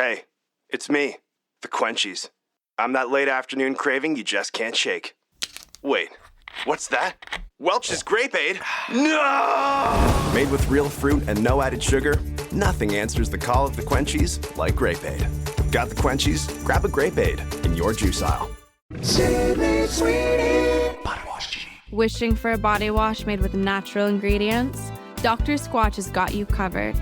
Hey, it's me, the Quenchies. I'm that late afternoon craving you just can't shake. Wait, what's that? Welch's Grape Aid? No! Made with real fruit and no added sugar, nothing answers the call of the Quenchies like Grape Aid. Got the Quenchies? Grab a Grape Aid in your juice aisle. Body wash. Wishing for a body wash made with natural ingredients? Dr. Squatch has got you covered.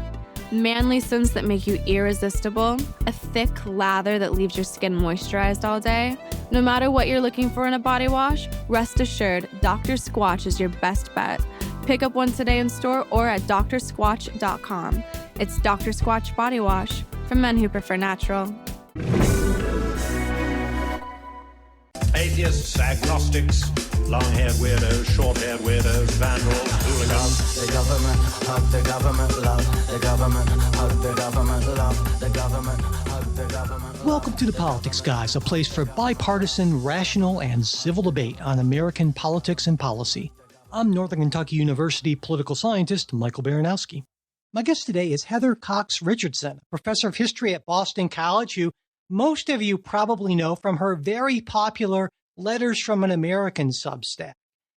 Manly scents that make you irresistible, a thick lather that leaves your skin moisturized all day. No matter what you're looking for in a body wash, rest assured Dr. Squatch is your best bet. Pick up one today in store or at drsquatch.com. It's Dr. Squatch Body Wash for men who prefer natural. Atheists, agnostics, long-haired weirdos, short-haired weirdos, vandals, hooligans. The government, hug the government, love the government, hug the government, love the government, hug the government. Welcome to The Politics Guys, a place for bipartisan, rational, and civil debate on American politics and policy. I'm Northern Kentucky University political scientist Michael Baranowski. My guest today is Heather Cox Richardson, professor of history at Boston College, who most of you probably know from her very popular Letters from an American Substack.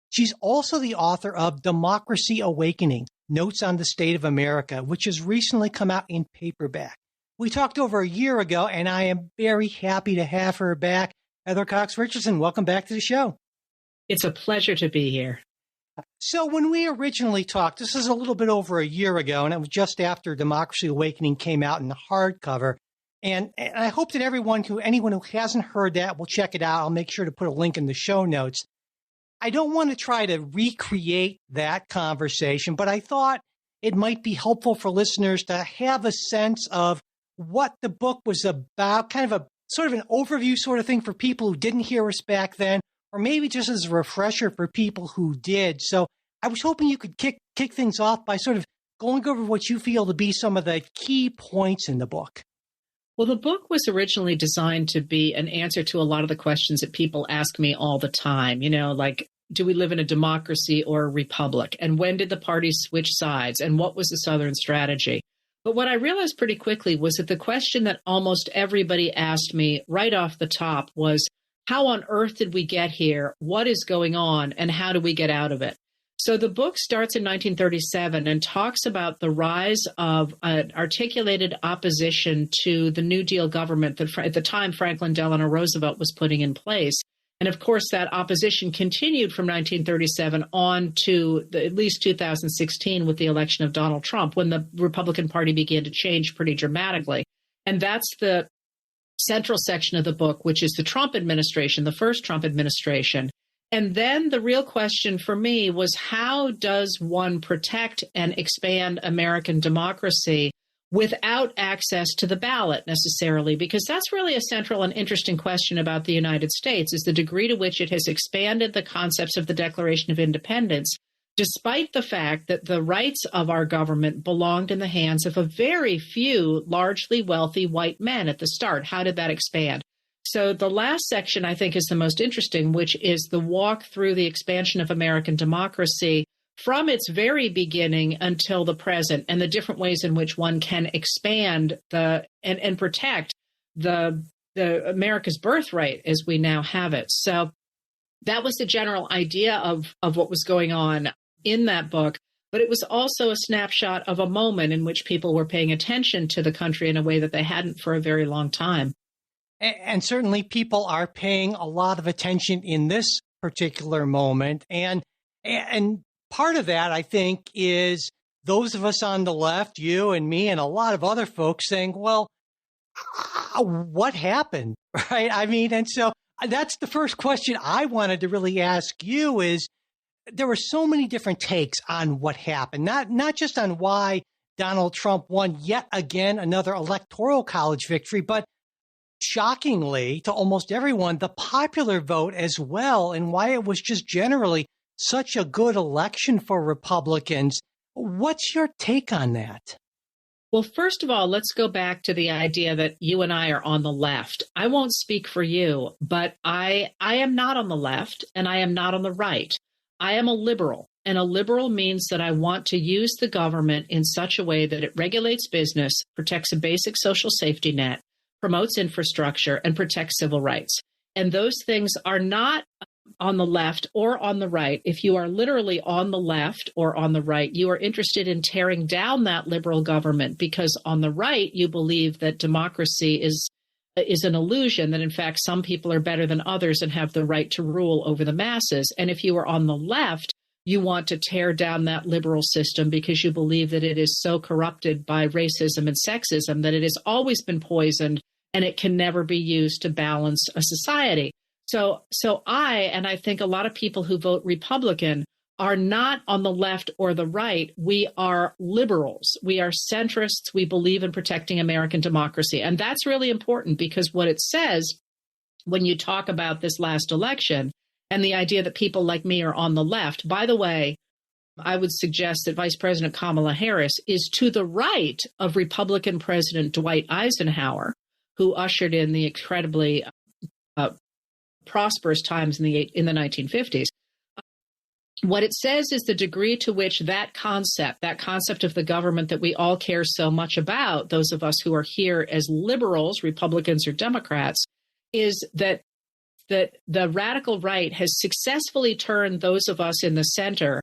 She's also the author of Democracy Awakening, Notes on the State of America, which has recently come out in paperback. We talked over a year ago, and I am very happy to have her back. Heather Cox Richardson, welcome back to the show. It's a pleasure to be here. So when we originally talked, this is a little bit over a year ago, and it was just after Democracy Awakening came out in the hardcover. And I hope that anyone who hasn't heard that will check it out. I'll make sure to put a link in the show notes. I don't want to try to recreate that conversation, but I thought it might be helpful for listeners to have a sense of what the book was about, kind of a sort of an overview sort of thing for people who didn't hear us back then, or maybe just as a refresher for people who did. So I was hoping you could kick things off by sort of going over what you feel to be some of the key points in the book. Well, the book was originally designed to be an answer to a lot of the questions that people ask me all the time, like, do we live in a democracy or a republic? And when did the parties switch sides? And what was the Southern strategy? But what I realized pretty quickly was that the question that almost everybody asked me right off the top was, how on earth did we get here? What is going on? And how do we get out of it? So the book starts in 1937 and talks about the rise of an articulated opposition to the New Deal government that at the time Franklin Delano Roosevelt was putting in place. And of course, that opposition continued from 1937 on to at least 2016 with the election of Donald Trump, when the Republican Party began to change pretty dramatically. And that's the central section of the book, which is the Trump administration, the first Trump administration. And then the real question for me was, how does one protect and expand American democracy without access to the ballot necessarily? Because that's really a central and interesting question about the United States, is the degree to which it has expanded the concepts of the Declaration of Independence, despite the fact that the rights of our government belonged in the hands of a very few largely wealthy white men at the start. How did that expand? So the last section, I think, is the most interesting, which is the walk through the expansion of American democracy from its very beginning until the present, and the different ways in which one can expand and protect the America's birthright as we now have it. So that was the general idea of what was going on in that book. But it was also a snapshot of a moment in which people were paying attention to the country in a way that they hadn't for a very long time. And certainly people are paying a lot of attention in this particular moment. And part of that, I think, is those of us on the left, you and me and a lot of other folks saying, well, what happened? Right? I mean, and so that's the first question I wanted to really ask you is, there were so many different takes on what happened, not just on why Donald Trump won yet again another electoral college victory, but shockingly to almost everyone, the popular vote as well, and why it was just generally such a good election for Republicans. What's your take on that? Well, first of all, let's go back to the idea that you and I are on the left. I won't speak for you, but I am not on the left and I am not on the right. I am a liberal, and a liberal means that I want to use the government in such a way that it regulates business, protects a basic social safety net, promotes infrastructure, and protects civil rights. And those things are not on the left or on the right. If you are literally on the left or on the right, you are interested in tearing down that liberal government, because on the right, you believe that democracy is an illusion, that in fact, some people are better than others and have the right to rule over the masses. And if you are on the left, you want to tear down that liberal system because you believe that it is so corrupted by racism and sexism that it has always been poisoned and it can never be used to balance a society. So I think a lot of people who vote Republican are not on the left or the right. We are liberals. We are centrists. We believe in protecting American democracy. And that's really important, because what it says when you talk about this last election and the idea that people like me are on the left, by the way, I would suggest that Vice President Kamala Harris is to the right of Republican President Dwight Eisenhower, who ushered in the incredibly prosperous times in the 1950s. What it says is the degree to which that concept of the government that we all care so much about, those of us who are here as liberals, Republicans or Democrats, is that the radical right has successfully turned those of us in the center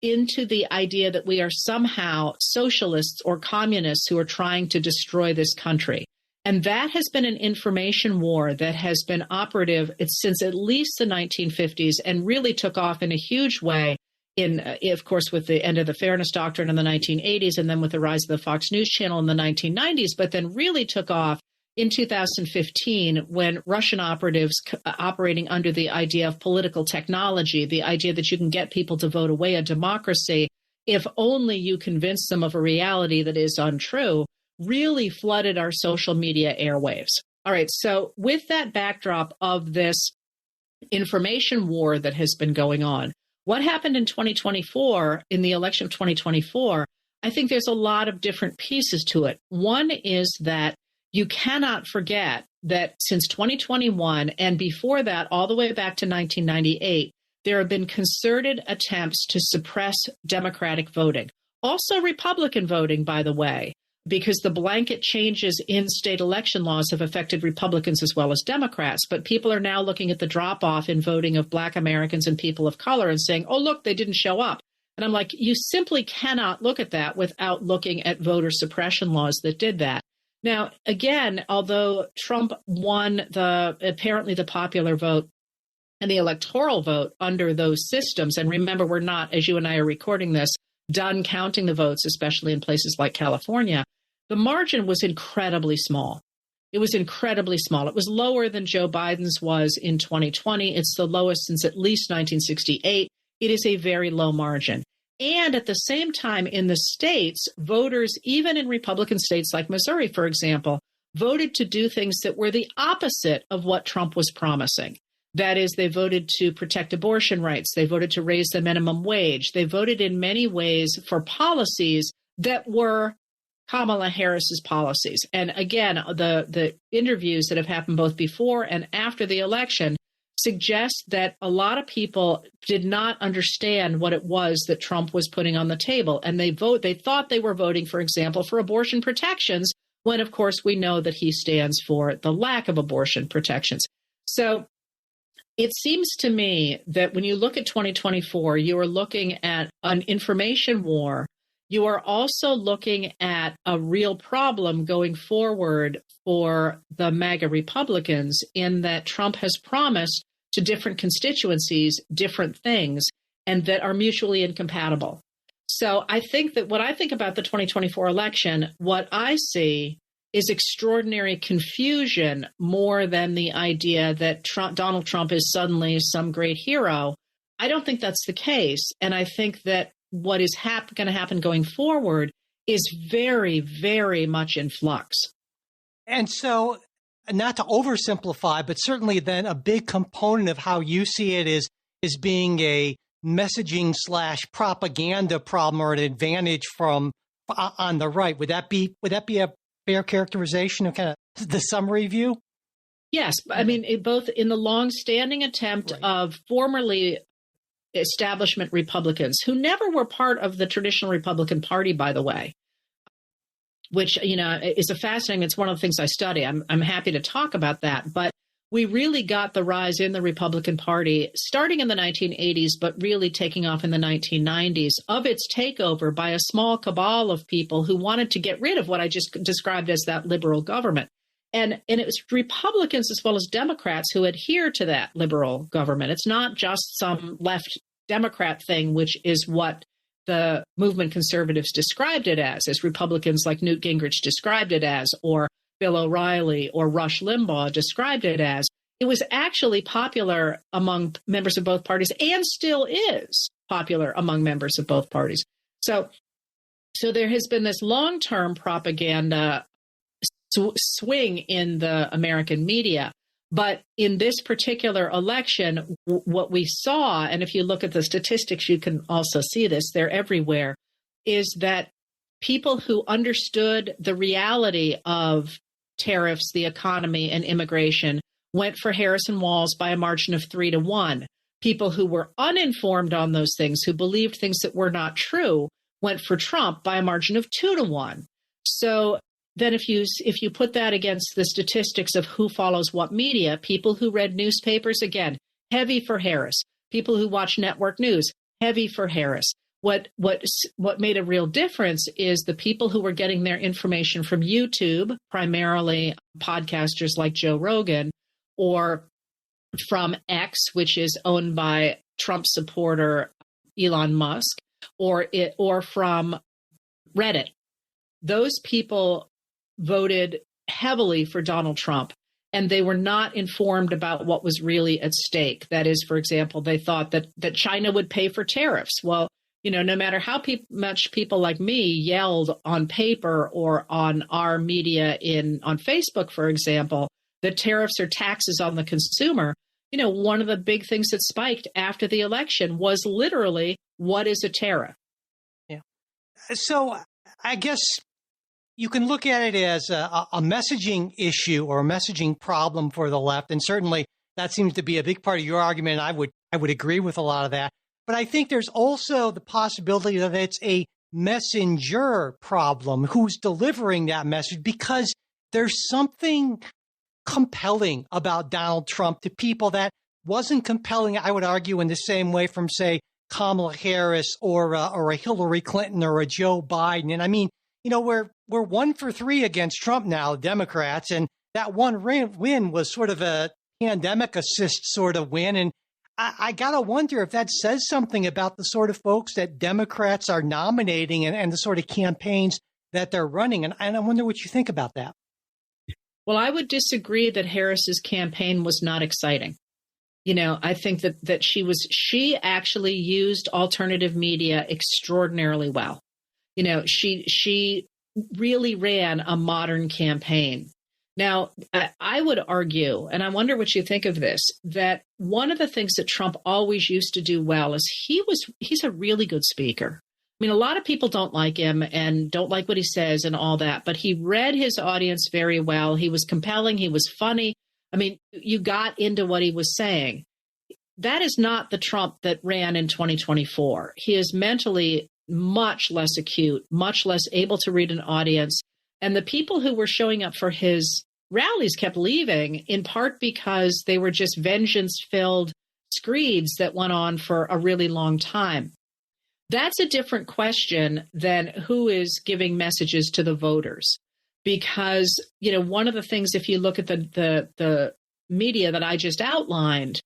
into the idea that we are somehow socialists or communists who are trying to destroy this country. And that has been an information war that has been operative since at least the 1950s, and really took off in a huge way of course, with the end of the Fairness Doctrine in the 1980s, and then with the rise of the Fox News Channel in the 1990s, but then really took off in 2015 when Russian operatives operating under the idea of political technology, the idea that you can get people to vote away a democracy if only you convince them of a reality that is untrue, really flooded our social media airwaves. All right, so with that backdrop of this information war that has been going on, what happened in 2024, in the election of 2024, I think there's a lot of different pieces to it. One is that you cannot forget that since 2021, and before that, all the way back to 1998, there have been concerted attempts to suppress Democratic voting. Also Republican voting, by the way, because the blanket changes in state election laws have affected Republicans as well as Democrats. But people are now looking at the drop-off in voting of Black Americans and people of color and saying, oh, look, they didn't show up. And I'm like, you simply cannot look at that without looking at voter suppression laws that did that. Now, again, although Trump won apparently the popular vote and the electoral vote under those systems, and remember, we're not, as you and I are recording this, done counting the votes, especially in places like California, the margin was incredibly small. It was incredibly small. It was lower than Joe Biden's was in 2020. It's the lowest since at least 1968. It is a very low margin. And at the same time, in the states, voters, even in Republican states like Missouri, for example, voted to do things that were the opposite of what Trump was promising. That is, they voted to protect abortion rights. They voted to raise the minimum wage. They voted in many ways for policies that were Kamala Harris's policies. And again, the interviews that have happened both before and after the election suggest that a lot of people did not understand what it was that Trump was putting on the table. And they thought they were voting, for example, for abortion protections, when of course we know that he stands for the lack of abortion protections. So it seems to me that when you look at 2024, you are looking at an information war. You are also looking at a real problem going forward for the MAGA Republicans, in that Trump has promised to different constituencies different things, and that are mutually incompatible. So I think that when I think about the 2024 election, what I see is extraordinary confusion more than the idea that Donald Trump is suddenly some great hero. I don't think that's the case. And I think that what is going to happen going forward is very, very much in flux. And so, not to oversimplify, but certainly then a big component of how you see it is being a messaging / propaganda problem, or an advantage from on the right. Would that be a fair characterization of kind of the summary view? Yes. I mean, both in the long-standing attempt of formerly establishment Republicans, who never were part of the traditional Republican Party, by the way, which, is a fascinating, it's one of the things I study. I'm happy to talk about that. But we really got the rise in the Republican Party starting in the 1980s, but really taking off in the 1990s of its takeover by a small cabal of people who wanted to get rid of what I just described as that liberal government. And it was Republicans as well as Democrats who adhere to that liberal government. It's not just some left Democrat thing, which is what the movement conservatives described it as Republicans like Newt Gingrich described it as, or Bill O'Reilly or Rush Limbaugh described it as. It was actually popular among members of both parties and still is popular among members of both parties. So there has been this long-term propaganda swing in the American media. But in this particular election, what we saw, and if you look at the statistics, you can also see this, they're everywhere, is that people who understood the reality of tariffs, the economy, and immigration went for Harrison Walz by a margin of 3-1. People who were uninformed on those things, who believed things that were not true, went for Trump by a margin of 2-1. So then if you put that against the statistics of who follows what media, people who read newspapers, again, heavy for Harris. People who watch network news, heavy for Harris. What made a real difference is the people who were getting their information from YouTube, primarily podcasters like Joe Rogan, or from X, which is owned by Trump supporter Elon Musk, or from Reddit. Those people voted heavily for Donald Trump, and they were not informed about what was really at stake. That is, for example, they thought that China would pay for tariffs. Well, no matter how much people like me yelled on paper or on our media on Facebook, for example, that tariffs are taxes on the consumer, one of the big things that spiked after the election was literally, what is a tariff? Yeah. So I guess you can look at it as a messaging issue or a messaging problem for the left. And certainly that seems to be a big part of your argument. I would agree with a lot of that. But I think there's also the possibility that it's a messenger problem, who's delivering that message, because there's something compelling about Donald Trump to people that wasn't compelling, I would argue, in the same way from, say, Kamala Harris or a Hillary Clinton or a Joe Biden. And I mean, we're 1 for 3 against Trump now, Democrats, and that one win was sort of a pandemic assist sort of win. And I got to wonder if that says something about the sort of folks that Democrats are nominating and the sort of campaigns that they're running. And I wonder what you think about that. Well, I would disagree that Harris's campaign was not exciting. I think that she actually used alternative media extraordinarily well. She really ran a modern campaign. Now, I would argue, and I wonder what you think of this, that one of the things that Trump always used to do well is he's a really good speaker. I mean, a lot of people don't like him and don't like what he says and all that, but he read his audience very well. He was compelling. He was funny. I mean, you got into what he was saying. That is not the Trump that ran in 2024. He is mentally much less acute, much less able to read an audience. And the people who were showing up for his rallies kept leaving, in part because they were just vengeance-filled screeds that went on for a really long time. That's a different question than who is giving messages to the voters. Because, one of the things, if you look at the media that I just outlined,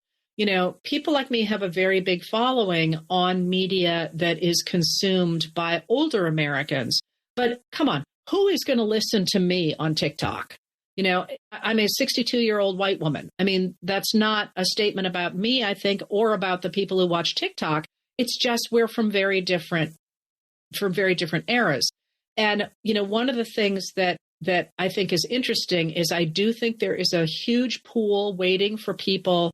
people like me have a very big following on media that is consumed by older Americans. But come on, who is going to listen to me on TikTok? I'm a 62-year-old white woman. I mean, that's not a statement about me, I think, or about the people who watch TikTok. It's just we're from very different eras. And, one of the things that I think is interesting is I do think there is a huge pool waiting for people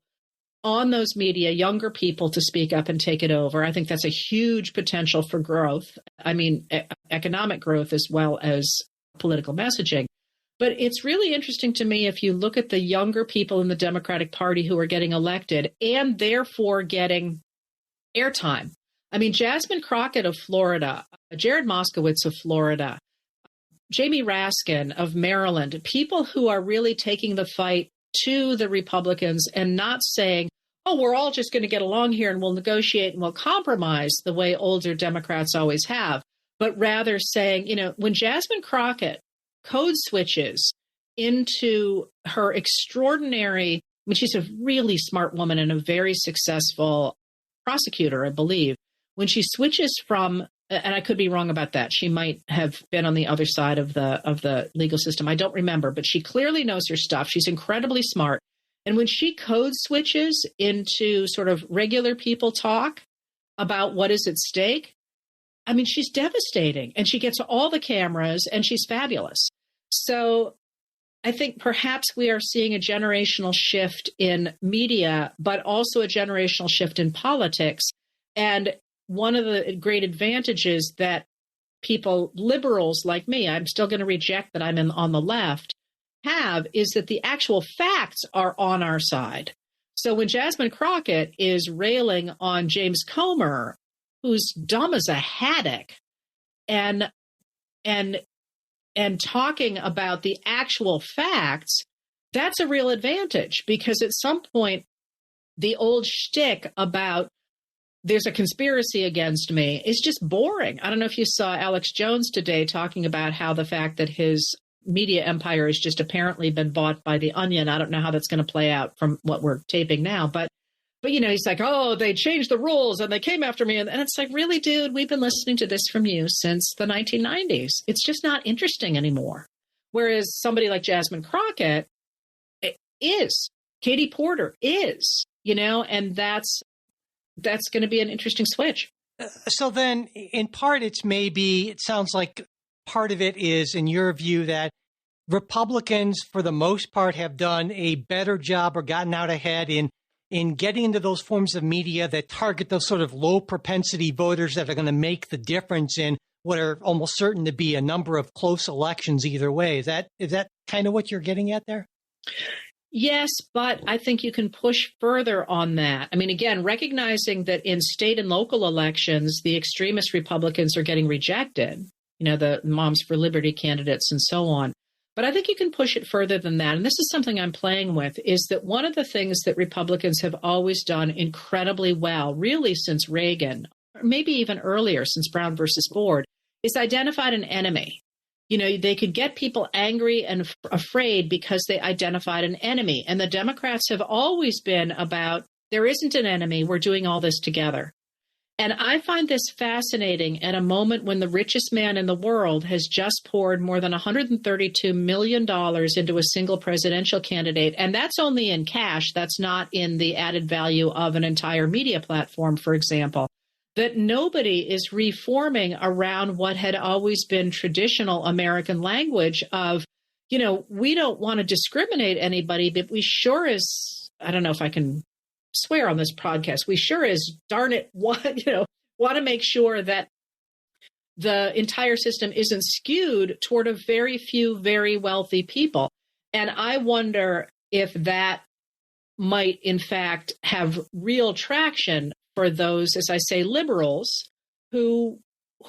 on those media, younger people, to speak up and take it over. I think that's a huge potential for growth. I mean, economic growth as well as political messaging. But it's really interesting to me if you look at the younger people in the Democratic Party who are getting elected and therefore getting airtime. I mean, Jasmine Crockett of Florida, Jared Moskowitz of Florida, Jamie Raskin of Maryland, people who are really taking the fight to the Republicans and not saying, oh, we're all just going to get along here and we'll negotiate and we'll compromise the way older Democrats always have, but rather saying, when Jasmine Crockett code switches into her extraordinary, I mean, she's a really smart woman and a very successful prosecutor, I believe. When she switches from, and I could be wrong about that, she might have been on the other side of the legal system. I don't remember, but she clearly knows her stuff. She's incredibly smart. And when she code switches into sort of regular people talk about what is at stake, I mean, she's devastating, and she gets all the cameras, and she's fabulous. So I think perhaps we are seeing a generational shift in media, but also a generational shift in politics. And one of the great advantages that people, liberals like me, I'm still going to reject that I'm on the left, have is that the actual facts are on our side. So when Jasmine Crockett is railing on James Comer, who's dumb as a haddock, and talking about the actual facts, that's a real advantage, because at some point, the old shtick about there's a conspiracy against me is just boring. I don't know if you saw Alex Jones today talking about how the fact that his media empire has just apparently been bought by The Onion. I don't know how that's going to play out from what we're taping now, but he's like, oh, they changed the rules and they came after me. And it's like, really, dude, we've been listening to this from you since the 1990s. It's just not interesting anymore. Whereas somebody like Jasmine Crockett is, Katie Porter is, and that's going to be an interesting switch. So then in part, it sounds like part of it is, in your view, that Republicans, for the most part, have done a better job or gotten out ahead in getting into those forms of media that target those sort of low propensity voters that are going to make the difference in what are almost certain to be a number of close elections either way. Is that kind of what you're getting at there? Yes, but I think you can push further on that. I mean, again, recognizing that in state and local elections, the extremist Republicans are getting rejected, the Moms for Liberty candidates and so on. But I think you can push it further than that. And this is something I'm playing with, is that one of the things that Republicans have always done incredibly well, really since Reagan, or maybe even earlier, since Brown versus Board, is identified an enemy. They could get people angry and afraid because they identified an enemy. And the Democrats have always been about, there isn't an enemy, we're doing all this together. And I find this fascinating at a moment when the richest man in the world has just poured more than $132 million into a single presidential candidate. And that's only in cash. That's not in the added value of an entire media platform, for example. That nobody is reforming around what had always been traditional American language of, we don't want to discriminate anybody, but we sure as, I don't know if I can swear on this podcast, we sure as darn it want to make sure that the entire system isn't skewed toward a very few very wealthy people. And I wonder if that might in fact have real traction for those, as I say, liberals who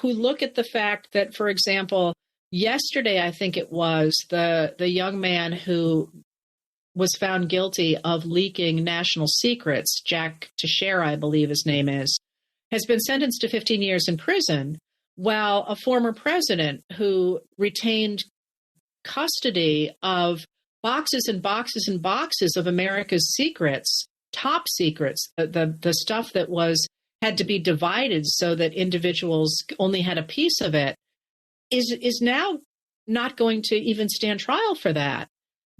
look at the fact that, for example, yesterday I think it was the young man who was found guilty of leaking national secrets, Jack Teixeira, I believe his name is, has been sentenced to 15 years in prison, while a former president who retained custody of boxes and boxes and boxes of America's secrets, top secrets, the stuff that had to be divided so that individuals only had a piece of it, is now not going to even stand trial for that.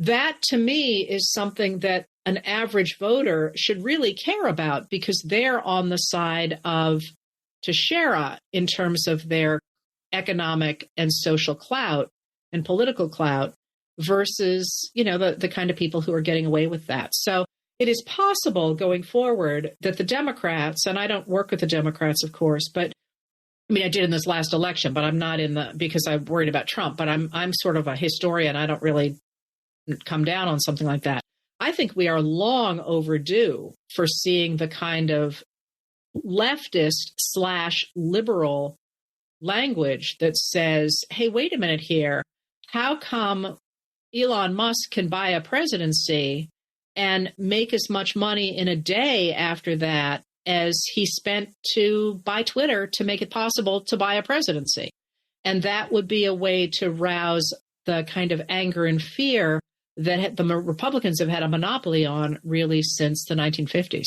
That, to me, is something that an average voter should really care about, because they're on the side of Teixeira in terms of their economic and social clout and political clout versus, the kind of people who are getting away with that. So it is possible going forward that the Democrats, and I don't work with the Democrats, of course, but I mean, I did in this last election, but I'm not because I'm worried about Trump, but I'm sort of a historian. I don't really come down on something like that. I think we are long overdue for seeing the kind of leftist/liberal language that says, hey, wait a minute here. How come Elon Musk can buy a presidency and make as much money in a day after that as he spent to buy Twitter to make it possible to buy a presidency? And that would be a way to rouse the kind of anger and fear that the Republicans have had a monopoly on really since the 1950s.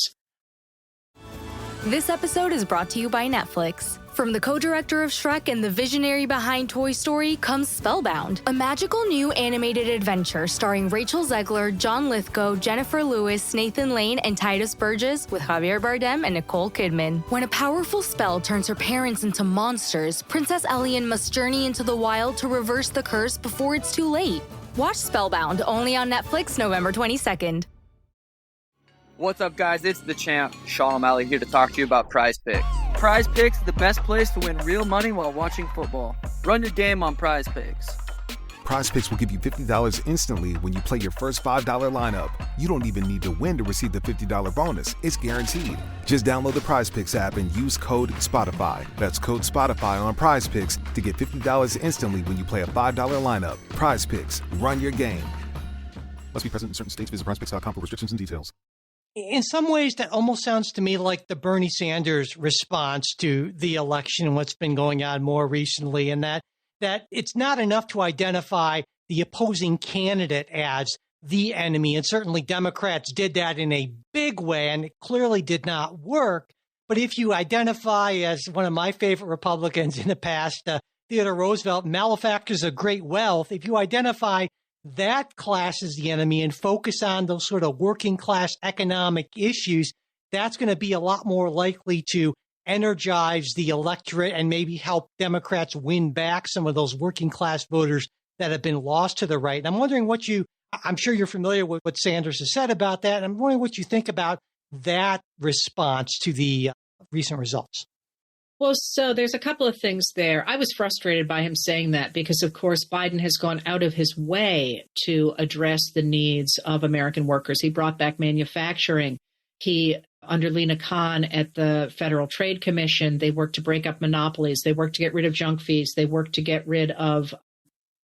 This episode is brought to you by Netflix. From the co-director of Shrek and the visionary behind Toy Story comes Spellbound, a magical new animated adventure starring Rachel Zegler, John Lithgow, Jennifer Lewis, Nathan Lane, and Titus Burgess with Javier Bardem and Nicole Kidman. When a powerful spell turns her parents into monsters, Princess Elian must journey into the wild to reverse the curse before it's too late. Watch Spellbound, only on Netflix November 22nd. What's up, guys? It's the champ, Sean O'Malley, here to talk to you about Prize Picks. Prize Picks is the best place to win real money while watching football. Run your game on Prize Picks. Prize Picks will give you $50 instantly when you play your first $5 lineup. You don't even need to win to receive the $50 bonus. It's guaranteed. Just download the Prize Picks app and use code SPOTIFY. That's code SPOTIFY on Prize Picks to get $50 instantly when you play a $5 lineup. Prize Picks. Run your game. Must be present in certain states. Visit prizepicks.com for restrictions and details. In some ways, that almost sounds to me like the Bernie Sanders response to the election and what's been going on more recently, and that it's not enough to identify the opposing candidate as the enemy. And certainly Democrats did that in a big way, and it clearly did not work. But if you identify, as one of my favorite Republicans in the past, Theodore Roosevelt, malefactors of great wealth, if you identify that class is the enemy and focus on those sort of working class economic issues, that's going to be a lot more likely to energize the electorate and maybe help Democrats win back some of those working class voters that have been lost to the right. And I'm wondering I'm sure you're familiar with what Sanders has said about that. And I'm wondering what you think about that response to the recent results. Well, so there's a couple of things there. I was frustrated by him saying that because, of course, Biden has gone out of his way to address the needs of American workers. He brought back manufacturing. Under Lena Khan at the Federal Trade Commission, they worked to break up monopolies. They worked to get rid of junk fees. They worked to get rid of,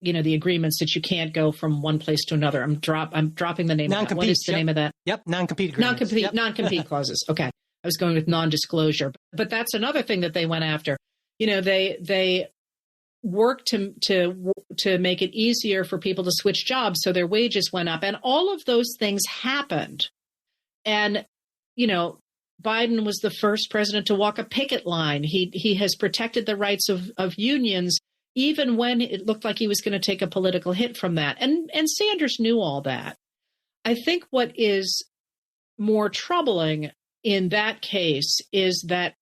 the agreements that you can't go from one place to another. I'm dropping the name of that. What is the name of that? Yep, non-compete agreements. Non-compete clauses. Okay. I was going with non-disclosure, but that's another thing that they went after. They worked to make it easier for people to switch jobs, so their wages went up, and all of those things happened. And Biden was the first president to walk a picket line. He has protected the rights of unions, even when it looked like he was going to take a political hit from that. And Sanders knew all that. I think what is more troubling in that case is that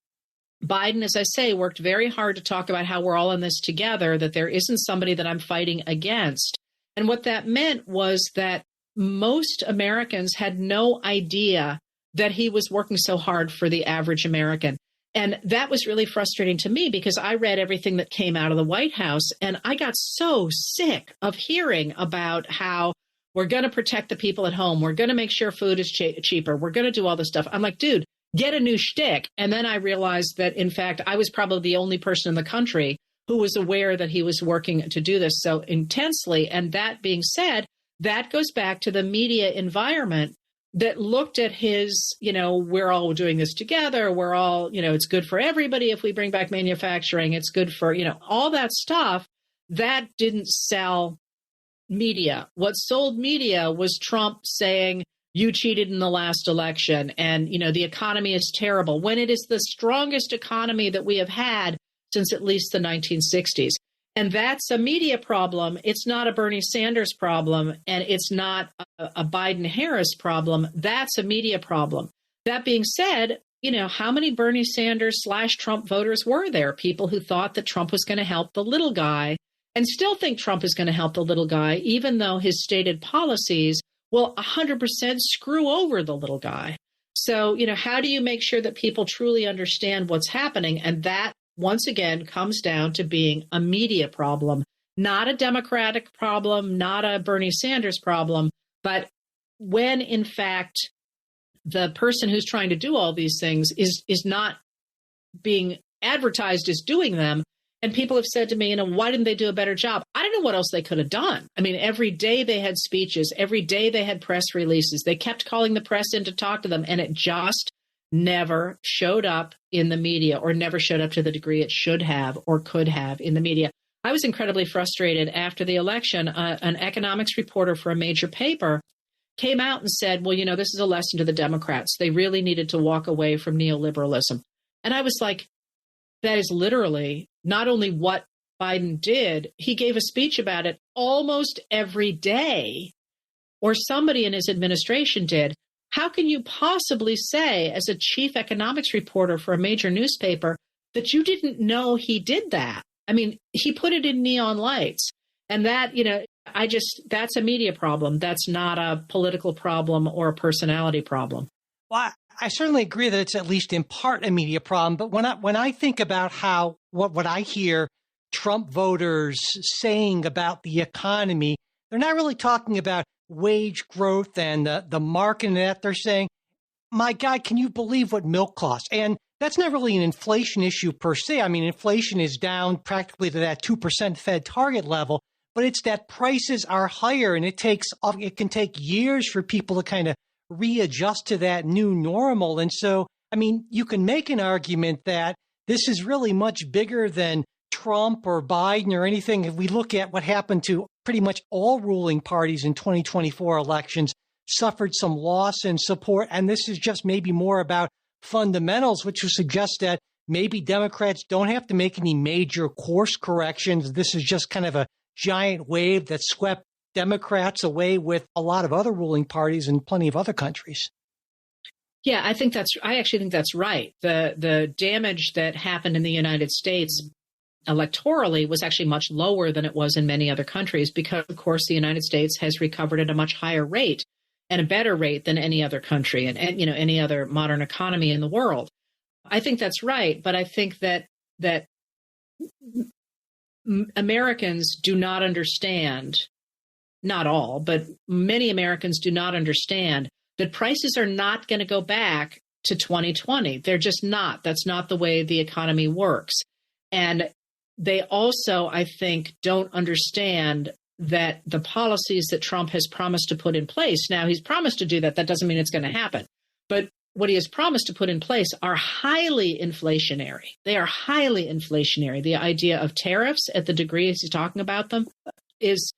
Biden, as I say, worked very hard to talk about how we're all in this together, that there isn't somebody that I'm fighting against. And what that meant was that most Americans had no idea that he was working so hard for the average American. And that was really frustrating to me because I read everything that came out of the White House, and I got so sick of hearing about how we're going to protect the people at home. We're going to make sure food is cheaper. We're going to do all this stuff. I'm like, dude, get a new shtick. And then I realized that, in fact, I was probably the only person in the country who was aware that he was working to do this so intensely. And that being said, that goes back to the media environment that looked at his, we're all doing this together. We're all, it's good for everybody if we bring back manufacturing. It's good for, all that stuff. That didn't sell media. What sold media was Trump saying, you cheated in the last election and, the economy is terrible, when it is the strongest economy that we have had since at least the 1960s. And that's a media problem. It's not a Bernie Sanders problem, and it's not a Biden-Harris problem. That's a media problem. That being said, how many Bernie Sanders / Trump voters were there? People who thought that Trump was going to help the little guy and still think Trump is going to help the little guy, even though his stated policies will 100% screw over the little guy. So, how do you make sure that people truly understand what's happening? And that, once again, comes down to being a media problem, not a Democratic problem, not a Bernie Sanders problem, but when, in fact, the person who's trying to do all these things is not being advertised as doing them, And people have said to me, why didn't they do a better job? I don't know what else they could have done. I mean, every day they had speeches, every day they had press releases. They kept calling the press in to talk to them, and it just never showed up in the media, or never showed up to the degree it should have or could have in the media. I was incredibly frustrated after the election. An economics reporter for a major paper came out and said, well, this is a lesson to the Democrats. They really needed to walk away from neoliberalism. And I was like, that is literally not only what Biden did, he gave a speech about it almost every day, or somebody in his administration did. How can you possibly say, as a chief economics reporter for a major newspaper, that you didn't know he did that? I mean, he put it in neon lights. And that, that's a media problem. That's not a political problem or a personality problem. Well, I certainly agree that it's at least in part a media problem. But when I think about what I hear Trump voters saying about the economy, they're not really talking about wage growth and the market and that. They're saying, my God, can you believe what milk costs? And that's not really an inflation issue per se. I mean, inflation is down practically to that 2% Fed target level, but it's that prices are higher, and it can take years for people to kind of readjust to that new normal. And so, I mean, you can make an argument that this is really much bigger than Trump or Biden or anything. If we look at what happened to pretty much all ruling parties in 2024 elections, suffered some loss in support. And this is just maybe more about fundamentals, which would suggest that maybe Democrats don't have to make any major course corrections. This is just kind of a giant wave that swept Democrats away with a lot of other ruling parties in plenty of other countries. Yeah, I actually think that's right. The damage that happened in the United States electorally was actually much lower than it was in many other countries, because, of course, the United States has recovered at a much higher rate and a better rate than any other country and any other modern economy in the world. I think that's right, but I think that Americans do not understand, not all, but many Americans do not understand that prices are not going to go back to 2020. They're just not. That's not the way the economy works. And they also, I think, don't understand that the policies that Trump has promised to put in place, now he's promised to do that. That doesn't mean it's going to happen. But what he has promised to put in place are highly inflationary. They are highly inflationary. The idea of tariffs at the degree he's talking about them is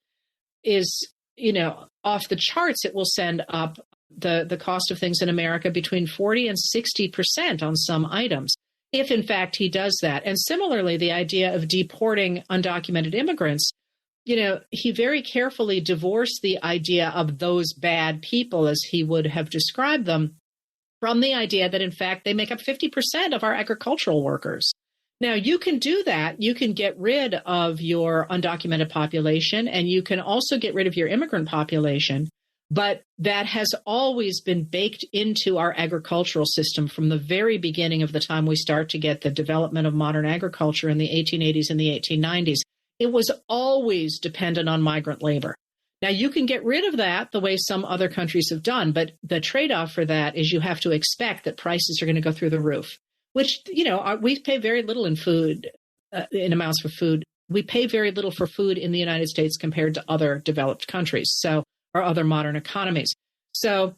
off the charts. It will send up the cost of things in America between 40 and 60% on some items, if in fact he does that. And similarly, the idea of deporting undocumented immigrants, he very carefully divorced the idea of those bad people, as he would have described them, from the idea that, in fact, they make up 50% of our agricultural workers. Now, you can do that. You can get rid of your undocumented population, and you can also get rid of your immigrant population. But that has always been baked into our agricultural system from the very beginning of the time we start to get the development of modern agriculture in the 1880s and the 1890s. It was always dependent on migrant labor. Now, you can get rid of that the way some other countries have done, but the trade-off for that is you have to expect that prices are going to go through the roof, which, we pay very little in food, in amounts for food. We pay very little for food in the United States compared to other developed countries, or other modern economies. So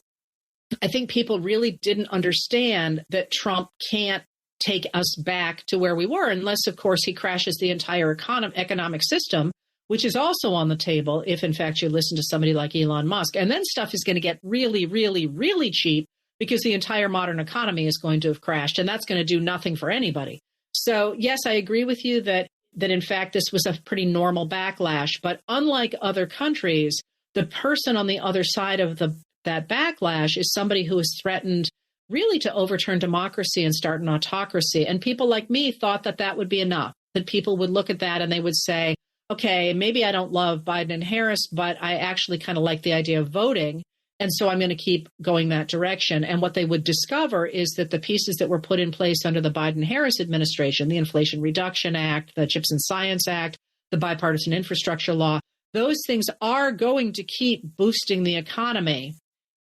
I think people really didn't understand that Trump can't take us back to where we were, unless, of course, he crashes the entire economic system, which is also on the table if, in fact, you listen to somebody like Elon Musk. And then stuff is going to get really, really, really cheap because the entire modern economy is going to have crashed, and that's going to do nothing for anybody. So, yes, I agree with you that in fact, this was a pretty normal backlash. But unlike other countries, the person on the other side of that backlash is somebody who has threatened really to overturn democracy and start an autocracy. And people like me thought that would be enough, that people would look at that and they would say, okay, maybe I don't love Biden and Harris, but I actually kind of like the idea of voting. And so I'm going to keep going that direction. And what they would discover is that the pieces that were put in place under the Biden-Harris administration, the Inflation Reduction Act, the Chips and Science Act, the Bipartisan Infrastructure Law, those things are going to keep boosting the economy.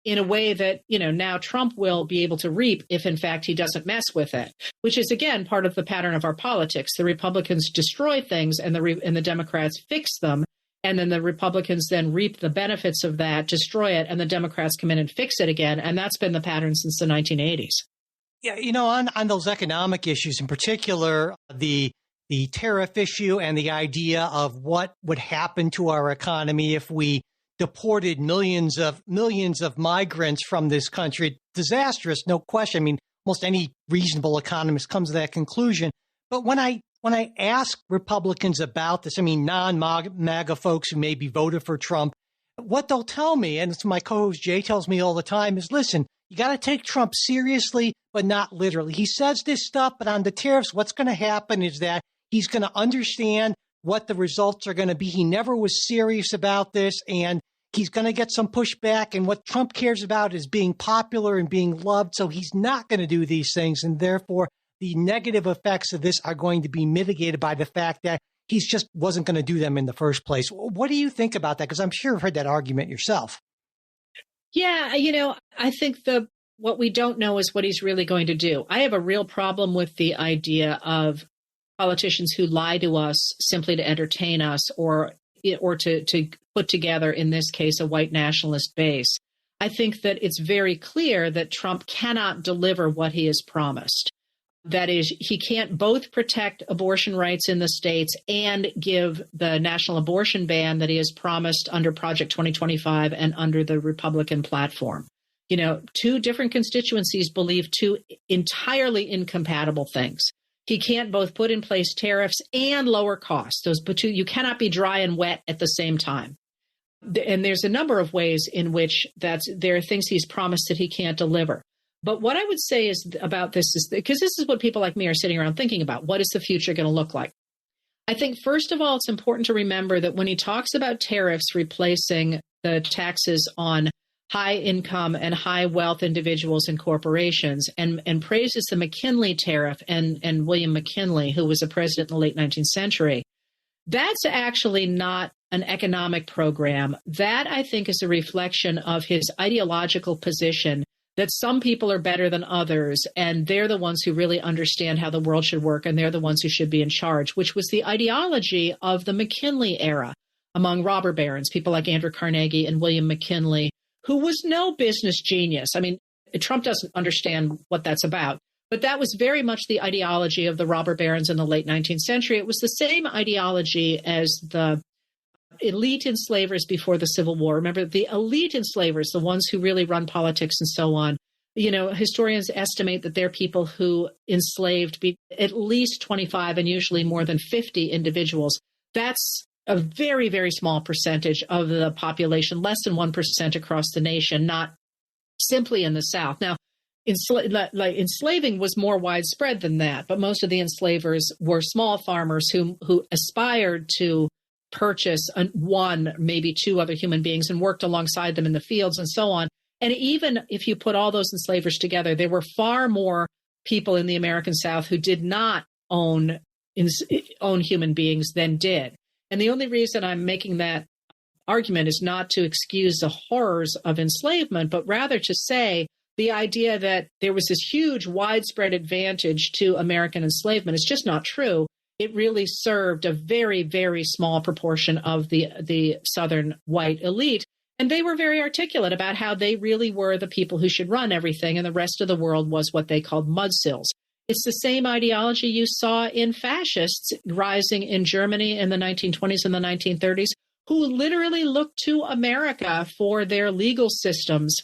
in a way that, now Trump will be able to reap if, in fact, he doesn't mess with it, which is, again, part of the pattern of our politics. The Republicans destroy things and the Democrats fix them. And then the Republicans then reap the benefits of that, destroy it, and the Democrats come in and fix it again. And that's been the pattern since the 1980s. Yeah, on those economic issues in particular, the tariff issue and the idea of what would happen to our economy if we deported millions of migrants from this country. Disastrous, no question. I mean, almost any reasonable economist comes to that conclusion. But when I ask Republicans about this, I mean, non-MAGA folks who maybe voted for Trump, what they'll tell me, and it's my co-host Jay tells me all the time, is listen, you got to take Trump seriously, but not literally. He says this stuff, but on the tariffs, what's going to happen is that he's going to understand what the results are going to be. He never was serious about this, and he's going to get some pushback. And what Trump cares about is being popular and being loved. So he's not going to do these things. And therefore, the negative effects of this are going to be mitigated by the fact that he's just wasn't going to do them in the first place. What do you think about that? Because I'm sure you've heard that argument yourself. Yeah, I think what we don't know is what he's really going to do. I have a real problem with the idea of politicians who lie to us simply to entertain us or to put together, in this case, a white nationalist base. I think that it's very clear that Trump cannot deliver what he has promised. That is, he can't both protect abortion rights in the states and give the national abortion ban that he has promised under Project 2025 and under the Republican platform. Two different constituencies believe two entirely incompatible things. He can't both put in place tariffs and lower costs. You cannot be dry and wet at the same time. And there's a number of ways in which there are things he's promised that he can't deliver. But what I would say is about this is because this is what people like me are sitting around thinking about. What is the future going to look like? I think, first of all, it's important to remember that when he talks about tariffs replacing the taxes on high income and high wealth individuals and corporations and praises the McKinley tariff and William McKinley, who was a president in the late 19th century, that's actually not an economic program. That, I think, is a reflection of his ideological position that some people are better than others, and they're the ones who really understand how the world should work, and they're the ones who should be in charge, which was the ideology of the McKinley era among robber barons, people like Andrew Carnegie and William McKinley, who was no business genius. I mean, Trump doesn't understand what that's about, but that was very much the ideology of the robber barons in the late 19th century. It was the same ideology as the elite enslavers before the Civil War. Remember, the elite enslavers, the ones who really run politics and so on, historians estimate that they're people who enslaved at least 25 and usually more than 50 individuals. That's a very, very small percentage of the population, less than 1% across the nation, not simply in the South. Now, enslaving was more widespread than that, but most of the enslavers were small farmers who aspired to purchase one, maybe two other human beings and worked alongside them in the fields and so on. And even if you put all those enslavers together, there were far more people in the American South who did not own human beings than did. And the only reason I'm making that argument is not to excuse the horrors of enslavement, but rather to say the idea that there was this huge widespread advantage to American enslavement is just not true. It really served a very, very small proportion of the Southern white elite. And they were very articulate about how they really were the people who should run everything. And the rest of the world was what they called mudsills. It's the same ideology you saw in fascists rising in Germany in the 1920s and the 1930s, who literally looked to America for their legal systems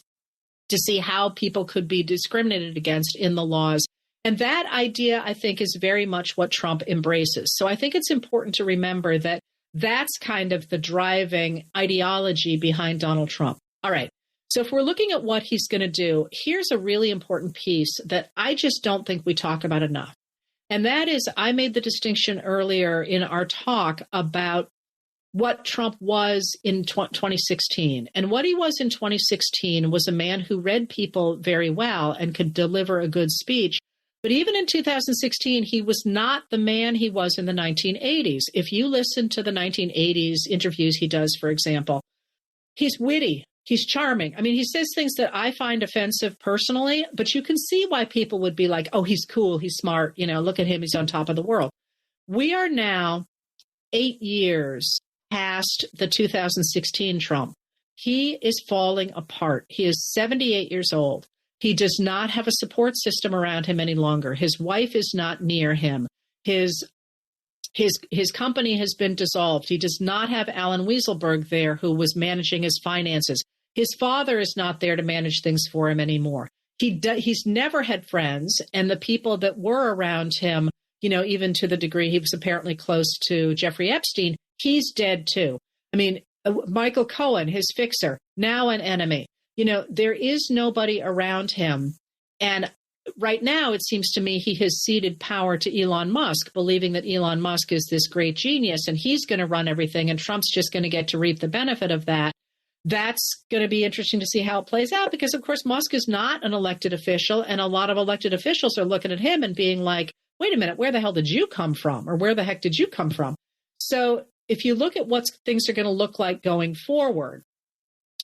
to see how people could be discriminated against in the laws. And that idea, I think, is very much what Trump embraces. So I think it's important to remember that that's kind of the driving ideology behind Donald Trump. All right. So if we're looking at what he's going to do, here's a really important piece that I just don't think we talk about enough. And that is, I made the distinction earlier in our talk about what Trump was in 2016. And what he was in 2016 was a man who read people very well and could deliver a good speech. But even in 2016, he was not the man he was in the 1980s. If you listen to the 1980s interviews he does, for example, he's witty. He's charming. I mean, he says things that I find offensive personally, but you can see why people would be like, oh, he's cool, he's smart, look at him, he's on top of the world. We are now 8 years past the 2016 Trump. He is falling apart. He is 78 years old. He does not have a support system around him any longer. His wife is not near him. His company has been dissolved. He does not have Alan Weaselberg there, who was managing his finances. His father is not there to manage things for him anymore. He's never had friends, and the people that were around him, even to the degree he was apparently close to Jeffrey Epstein, he's dead too. I mean, Michael Cohen, his fixer, now an enemy. There is nobody around him. And right now, it seems to me he has ceded power to Elon Musk, believing that Elon Musk is this great genius and he's going to run everything and Trump's just going to get to reap the benefit of that. That's going to be interesting to see how it plays out because, of course, Musk is not an elected official, and a lot of elected officials are looking at him and being like, wait a minute, where the hell did you come from? Or where the heck did you come from? So if you look at what things are going to look like going forward,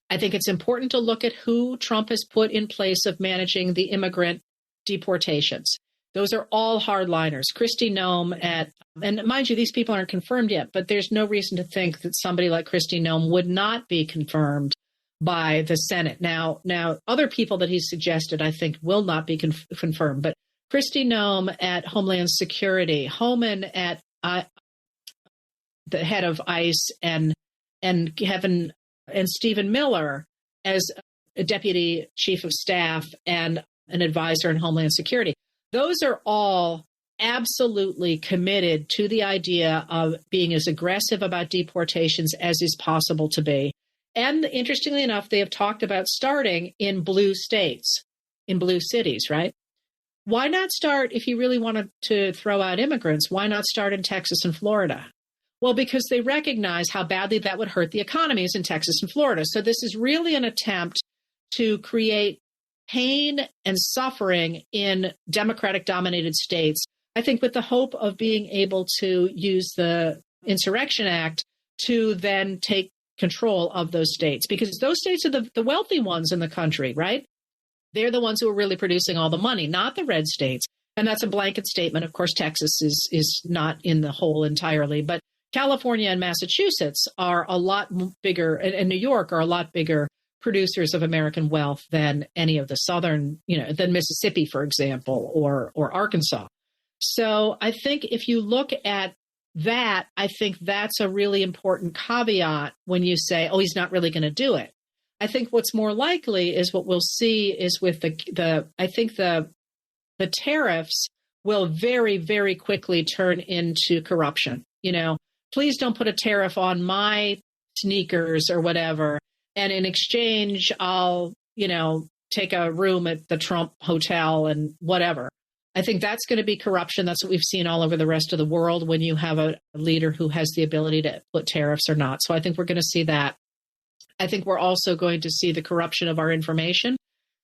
I think it's important to look at who Trump has put in place of managing the immigrant deportations. Those are all hardliners. Kristi Noem and mind you, these people aren't confirmed yet, but there's no reason to think that somebody like Kristi Noem would not be confirmed by the Senate. Now, other people that he's suggested, I think, will not be confirmed. But Kristi Noem at Homeland Security, Homan at the head of ICE, and Kevin and Stephen Miller as a deputy chief of staff and an advisor in Homeland Security. Those are all absolutely committed to the idea of being as aggressive about deportations as is possible to be. And interestingly enough, they have talked about starting in blue states, in blue cities, right? Why not start, if you really wanted to throw out immigrants, why not start in Texas and Florida? Well, because they recognize how badly that would hurt the economies in Texas and Florida. So this is really an attempt to create pain and suffering in Democratic-dominated states, I think with the hope of being able to use the Insurrection Act to then take control of those states, because those states are the wealthy ones in the country, right? They're the ones who are really producing all the money, not the red states. And that's a blanket statement. Of course, Texas is not in the whole entirely, but California and Massachusetts are a lot bigger, and New York are a lot bigger producers of American wealth than any of the southern, than Mississippi, for example, or Arkansas. So I think if you look at that, I think that's a really important caveat when you say, oh, he's not really going to do it. I think what's more likely is what we'll see is with the tariffs will very, very quickly turn into corruption. Please don't put a tariff on my sneakers or whatever. And in exchange, I'll, take a room at the Trump hotel and whatever. I think that's going to be corruption. That's what we've seen all over the rest of the world when you have a leader who has the ability to put tariffs or not. So I think we're going to see that. I think we're also going to see the corruption of our information.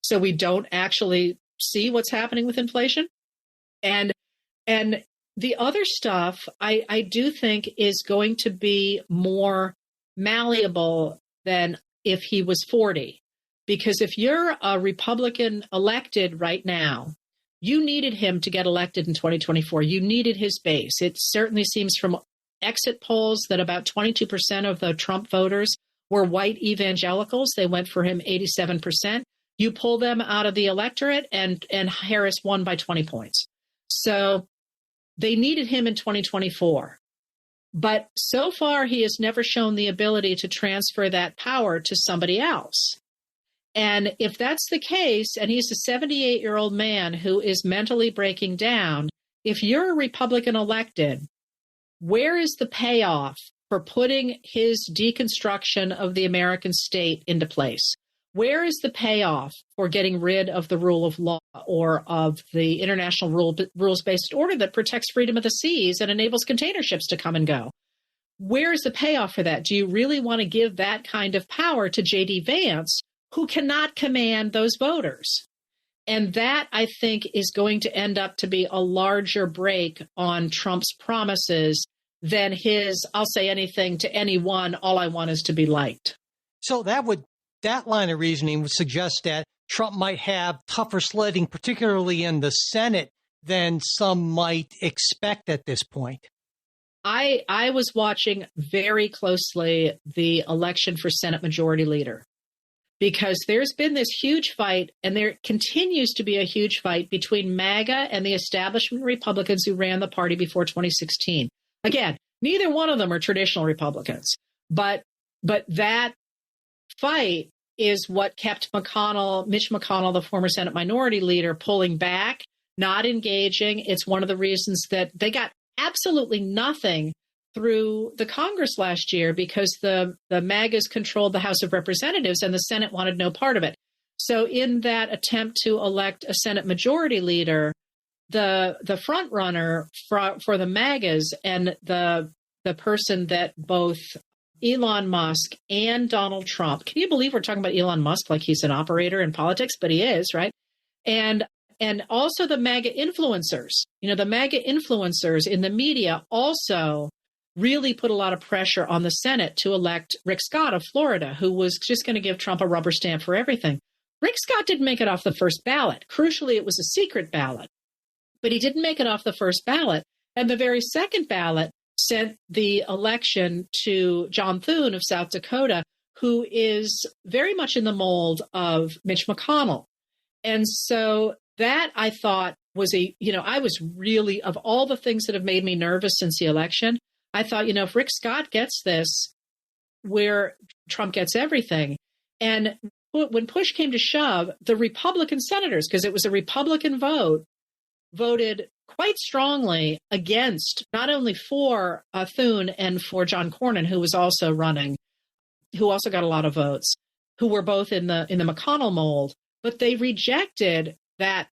So we don't actually see what's happening with inflation. And the other stuff I do think is going to be more malleable than if he was 40. Because if you're a Republican elected right now, you needed him to get elected in 2024. You needed his base. It certainly seems from exit polls that about 22% of the Trump voters were white evangelicals. They went for him 87%. You pull them out of the electorate, and Harris won by 20 points. So they needed him in 2024. But so far, he has never shown the ability to transfer that power to somebody else. And if that's the case, and he's a 78-year-old man who is mentally breaking down, if you're a Republican elected, where is the payoff for putting his deconstruction of the American state into place? Where is the payoff for getting rid of the rule of law or of the international rules-based order that protects freedom of the seas and enables container ships to come and go? Where is the payoff for that? Do you really want to give that kind of power to J.D. Vance, who cannot command those voters? And that, I think, is going to end up to be a larger break on Trump's promises than his, I'll say anything to anyone, all I want is to be liked. So that would that line of reasoning would suggest that Trump might have tougher sledding, particularly in the Senate, than some might expect at this point. I was watching very closely the election for Senate Majority Leader, because there's been this huge fight, and there continues to be a huge fight between MAGA and the establishment Republicans who ran the party before 2016. Again, neither one of them are traditional Republicans, but that fight is what kept Mitch McConnell, the former Senate Minority Leader, pulling back, not engaging. It's one of the reasons that they got absolutely nothing through the Congress last year, because the MAGAs controlled the House of Representatives and the Senate wanted no part of it. So in that attempt to elect a Senate Majority Leader, the front runner for the MAGAs and the person that both Elon Musk and Donald Trump, can you believe we're talking about Elon Musk like he's an operator in politics, but he is, right? And also the MAGA influencers, the MAGA influencers in the media also really put a lot of pressure on the Senate to elect Rick Scott of Florida, who was just going to give Trump a rubber stamp for everything. Rick Scott didn't make it off the first ballot. Crucially, it was a secret ballot, but he didn't make it off the first ballot. And the very second ballot sent the election to John Thune of South Dakota, who is very much in the mold of Mitch McConnell. And so that, I thought, was I was really, of all the things that have made me nervous since the election, I thought, if Rick Scott gets this, where Trump gets everything. And when push came to shove, the Republican senators, because it was a Republican vote, voted quite strongly against, not only for Thune and for John Cornyn, who was also running, who also got a lot of votes, who were both in the McConnell mold, but they rejected that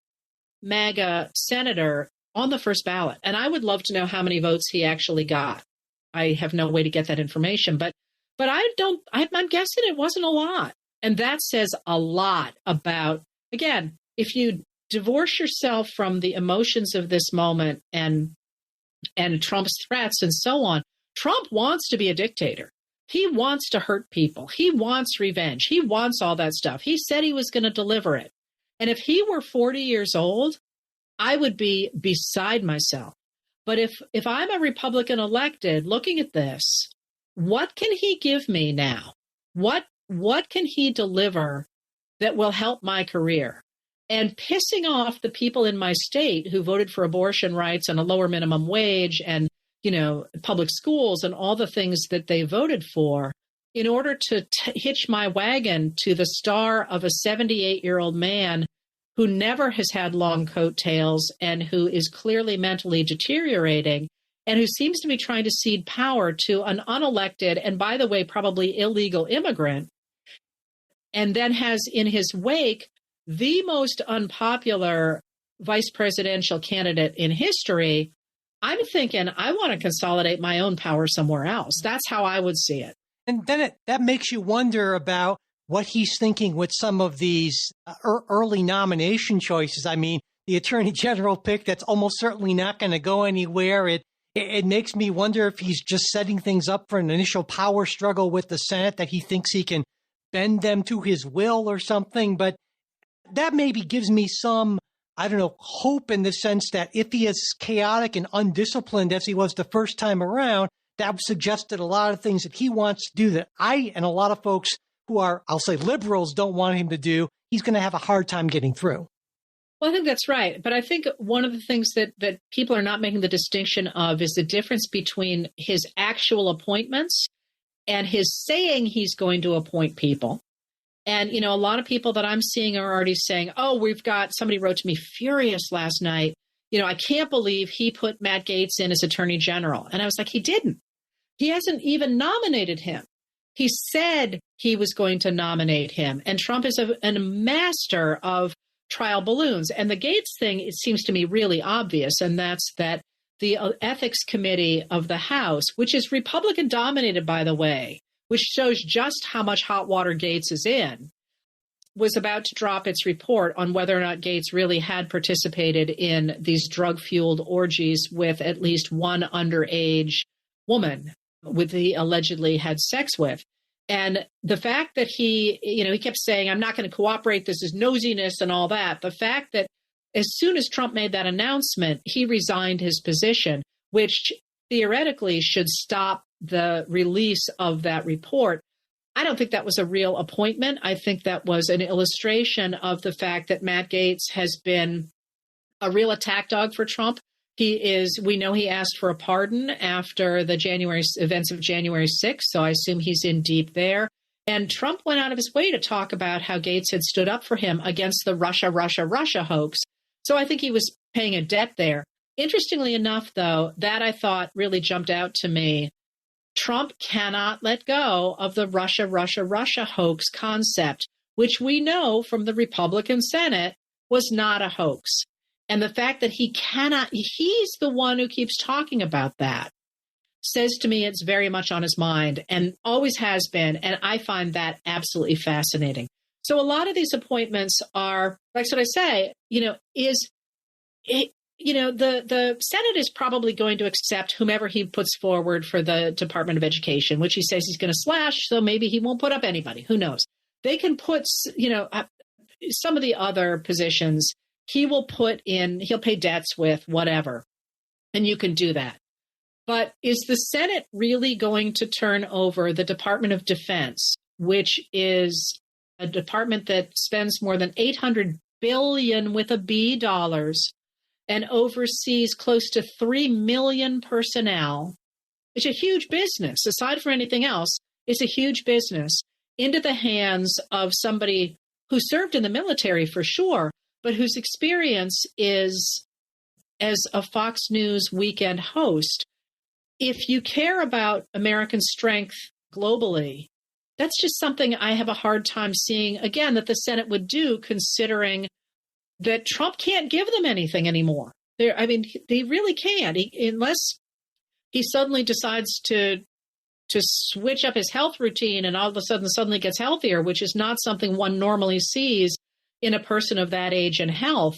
MAGA senator on the first ballot. And I would love to know how many votes he actually got. I have no way to get that information, but I'm guessing it wasn't a lot. And that says a lot about, again, if you divorce yourself from the emotions of this moment and Trump's threats and so on, Trump wants to be a dictator. He wants to hurt people. He wants revenge. He wants all that stuff. He said he was going to deliver it. And if he were 40 years old, I would be beside myself. But if I'm a Republican elected looking at this, what can he give me now? What can he deliver that will help my career? And pissing off the people in my state who voted for abortion rights and a lower minimum wage and, public schools and all the things that they voted for, in order to hitch my wagon to the star of a 78-year-old man who never has had long coattails and who is clearly mentally deteriorating and who seems to be trying to cede power to an unelected and, by the way, probably illegal immigrant, and then has in his wake the most unpopular vice presidential candidate in history. I'm thinking I want to consolidate my own power somewhere else. That's how I would see it. And then that makes you wonder about what he's thinking with some of these early nomination choices. I mean, the attorney general pick, that's almost certainly not going to go anywhere. It makes me wonder if he's just setting things up for an initial power struggle with the Senate, that he thinks he can bend them to his will or something. But that maybe gives me some, hope in the sense that if he is chaotic and undisciplined as he was the first time around, that would suggest that a lot of things that he wants to do that I and a lot of folks who are, I'll say, liberals don't want him to do, he's going to have a hard time getting through. Well, I think that's right. But I think one of the things that people are not making the distinction of is the difference between his actual appointments and his saying he's going to appoint people. And, a lot of people that I'm seeing are already saying, somebody wrote to me furious last night. I can't believe he put Matt Gaetz in as attorney general. And I was like, he didn't. He hasn't even nominated him. He said he was going to nominate him. And Trump is a master of trial balloons. And the Gaetz thing, it seems to me really obvious. And that's that the ethics committee of the House, which is Republican dominated, by the way, which shows just how much hot water Gaetz is in, was about to drop its report on whether or not Gaetz really had participated in these drug-fueled orgies with at least one underage woman he allegedly had sex with. And the fact that he kept saying, I'm not going to cooperate, this is nosiness and all that. The fact that as soon as Trump made that announcement, he resigned his position, which theoretically should stop the release of that report. I don't think that was a real appointment. I think that was an illustration of the fact that Matt Gaetz has been a real attack dog for Trump. We know he asked for a pardon after the events of January 6th, so I assume he's in deep there. And Trump went out of his way to talk about how Gaetz had stood up for him against the Russia hoax. So I think he was paying a debt there. Interestingly enough, though, that I thought really jumped out to me. Trump cannot let go of the Russia hoax concept, which we know from the Republican Senate was not a hoax. And the fact that he's the one who keeps talking about that, says to me it's very much on his mind and always has been. And I find that absolutely fascinating. So a lot of these appointments are, like what I say, the Senate is probably going to accept whomever he puts forward for the Department of Education, which he says he's going to slash. So maybe he won't put up anybody. Who knows? They can put, some of the other positions he'll pay debts with, whatever. And you can do that. But is the Senate really going to turn over the Department of Defense, which is a department that spends more than $800 billion with a B dollars and oversees close to 3 million personnel? It's a huge business. Aside from anything else, it's a huge business into the hands of somebody who served in the military for sure, but whose experience is as a Fox News weekend host. If you care about American strength globally, that's just something I have a hard time seeing, again, that the Senate would do, considering that Trump can't give them anything anymore. They really can't, unless he suddenly decides to switch up his health routine and all of a sudden suddenly gets healthier, which is not something one normally sees in a person of that age and health.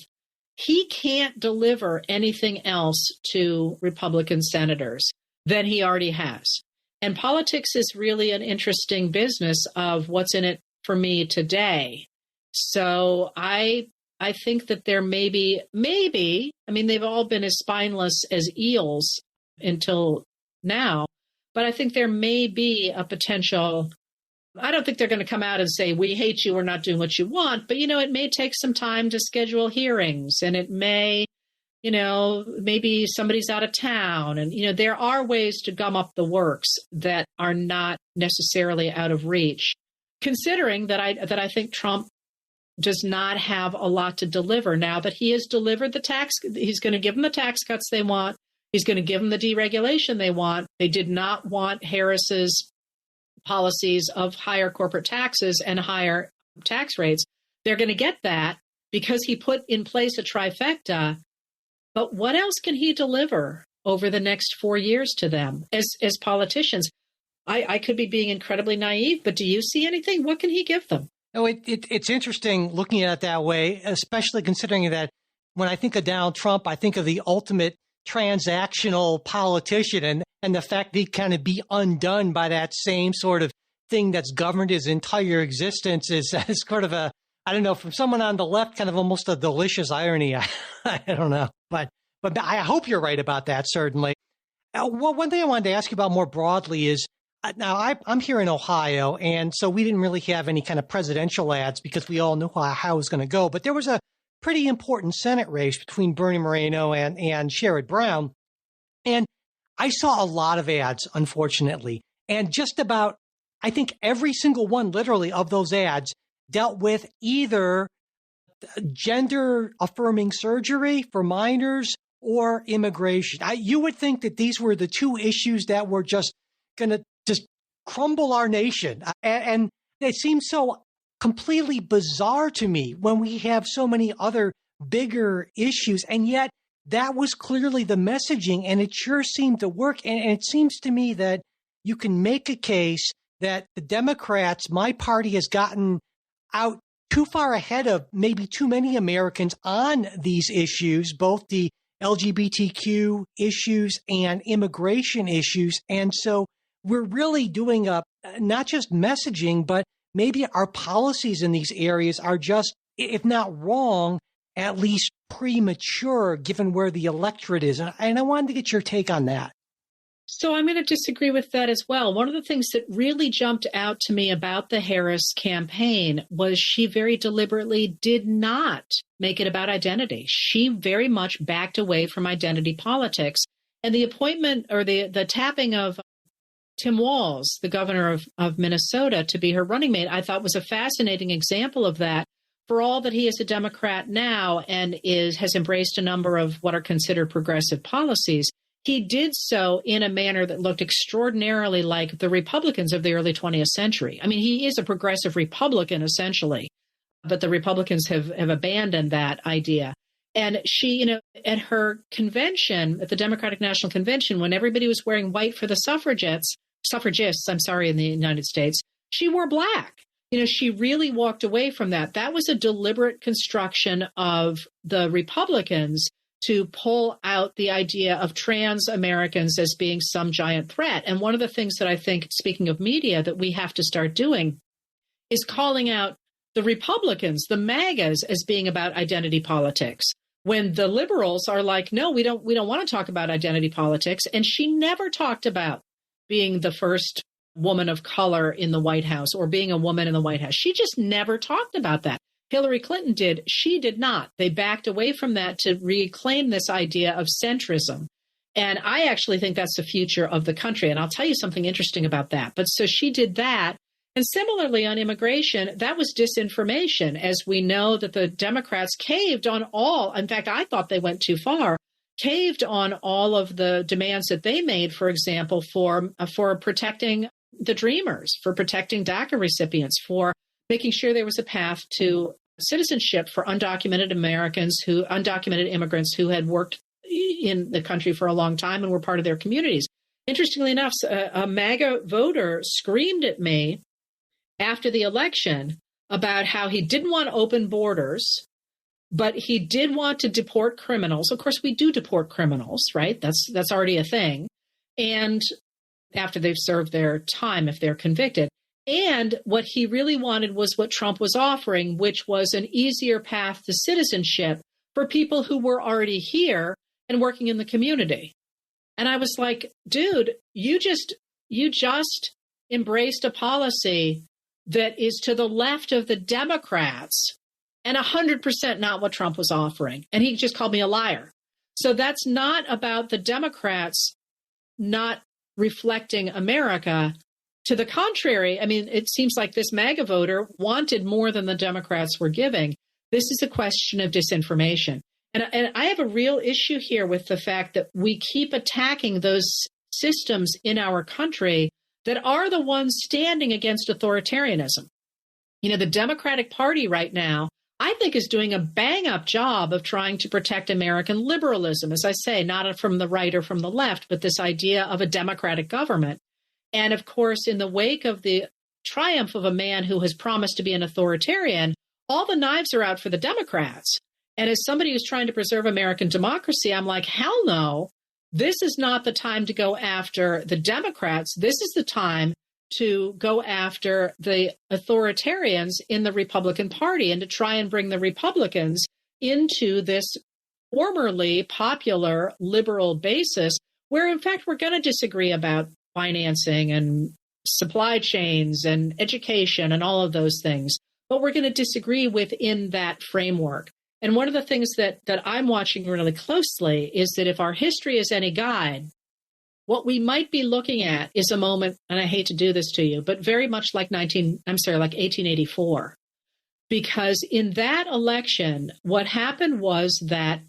He can't deliver anything else to Republican senators than he already has. And politics is really an interesting business of what's in it for me today. So I think that there maybe, they've all been as spineless as eels until now, but I think there may be a potential. I don't think they're going to come out and say, we hate you, we're not doing what you want. But, it may take some time to schedule hearings, and it may, maybe somebody's out of town. And, there are ways to gum up the works that are not necessarily out of reach, considering that I think Trump does not have a lot to deliver now that he has delivered he's going to give them the tax cuts they want. He's going to give them the deregulation they want. They did not want Harris's policies of higher corporate taxes and higher tax rates. They're going to get that because he put in place a trifecta. But what else can he deliver over the next 4 years to them as politicians? I could be being incredibly naive, but do you see anything? What can he give them? No, it's interesting looking at it that way, especially considering that when I think of Donald Trump, I think of the ultimate transactional politician, and the fact that he kind of be undone by that same sort of thing that's governed his entire existence is sort of a, I don't know, from someone on the left, kind of almost a delicious irony. I don't know, but I hope you're right about that, certainly. Well, one thing I wanted to ask you about more broadly is, now I'm here in Ohio, and so we didn't really have any kind of presidential ads because we all knew how it was going to go. But there was a pretty important Senate race between Bernie Moreno and Sherrod Brown. And I saw a lot of ads, unfortunately, and just about, I think every single one, literally, of those ads dealt with either gender affirming surgery for minors or immigration. You would think that these were the two issues that were just going to just crumble our nation. And it seems so completely bizarre to me when we have so many other bigger issues. And yet that was clearly the messaging, and it sure seemed to work. And it seems to me that you can make a case that the Democrats, my party, has gotten out too far ahead of maybe too many Americans on these issues, both the LGBTQ issues and immigration issues. And so we're really doing not just messaging, but maybe our policies in these areas are just, if not wrong, at least premature, given where the electorate is. And I wanted to get your take on that. So I'm going to disagree with that as well. One of the things that really jumped out to me about the Harris campaign was she very deliberately did not make it about identity. She very much backed away from identity politics. And the appointment or the tapping of Tim Walz, the governor of Minnesota, to be her running mate, I thought was a fascinating example of that. For all that he is a Democrat now and has embraced a number of what are considered progressive policies, he did so in a manner that looked extraordinarily like the Republicans of the early 20th century. I mean, he is a progressive Republican, essentially, but the Republicans have abandoned that idea. And she, at her convention, at the Democratic National Convention, when everybody was wearing white for the suffragists, in the United States, she wore black. She really walked away from that. That was a deliberate construction of the Republicans to pull out the idea of trans Americans as being some giant threat. And one of the things that I think, speaking of media, that we have to start doing is calling out the Republicans, the MAGAs, as being about identity politics, when the liberals are like, no, we don't want to talk about identity politics. And she never talked about being the first woman of color in the White House or being a woman in the White House. She just never talked about that. Hillary Clinton did. She did not. They backed away from that to reclaim this idea of centrism. And I actually think that's the future of the country. And I'll tell you something interesting about that. But so she did that. And similarly on immigration, that was disinformation, as we know that the Democrats caved on all. In fact, I thought they went too far, caved on all of the demands that they made, for example, for protecting the Dreamers, for protecting DACA recipients, for making sure there was a path to citizenship for undocumented undocumented immigrants who had worked in the country for a long time and were part of their communities. Interestingly enough, a MAGA voter screamed at me after the election about how he didn't want open borders, but he did want to deport criminals. Of course, we do deport criminals, right? That's already a thing. And after they've served their time, if they're convicted. And what he really wanted was what Trump was offering, which was an easier path to citizenship for people who were already here and working in the community. And I was like, dude, you just embraced a policy that is to the left of the Democrats and 100% not what Trump was offering. And he just called me a liar. So that's not about the Democrats not reflecting America. To the contrary, I mean, it seems like this MAGA voter wanted more than the Democrats were giving. This is a question of disinformation. And I have a real issue here with the fact that we keep attacking those systems in our country that are the ones standing against authoritarianism. The Democratic Party right now, I think, is doing a bang-up job of trying to protect American liberalism, as I say, not from the right or from the left, but this idea of a democratic government. And of course, in the wake of the triumph of a man who has promised to be an authoritarian, all the knives are out for the Democrats. And as somebody who's trying to preserve American democracy, I'm like, hell no, this is not the time to go after the Democrats. This is the time to go after the authoritarians in the Republican Party and to try and bring the Republicans into this formerly popular liberal basis where, in fact, we're going to disagree about financing and supply chains and education and all of those things. But we're going to disagree within that framework. And one of the things that I'm watching really closely is that if our history is any guide, what we might be looking at is a moment, and I hate to do this to you, but very much like 1884. Because in that election, what happened was that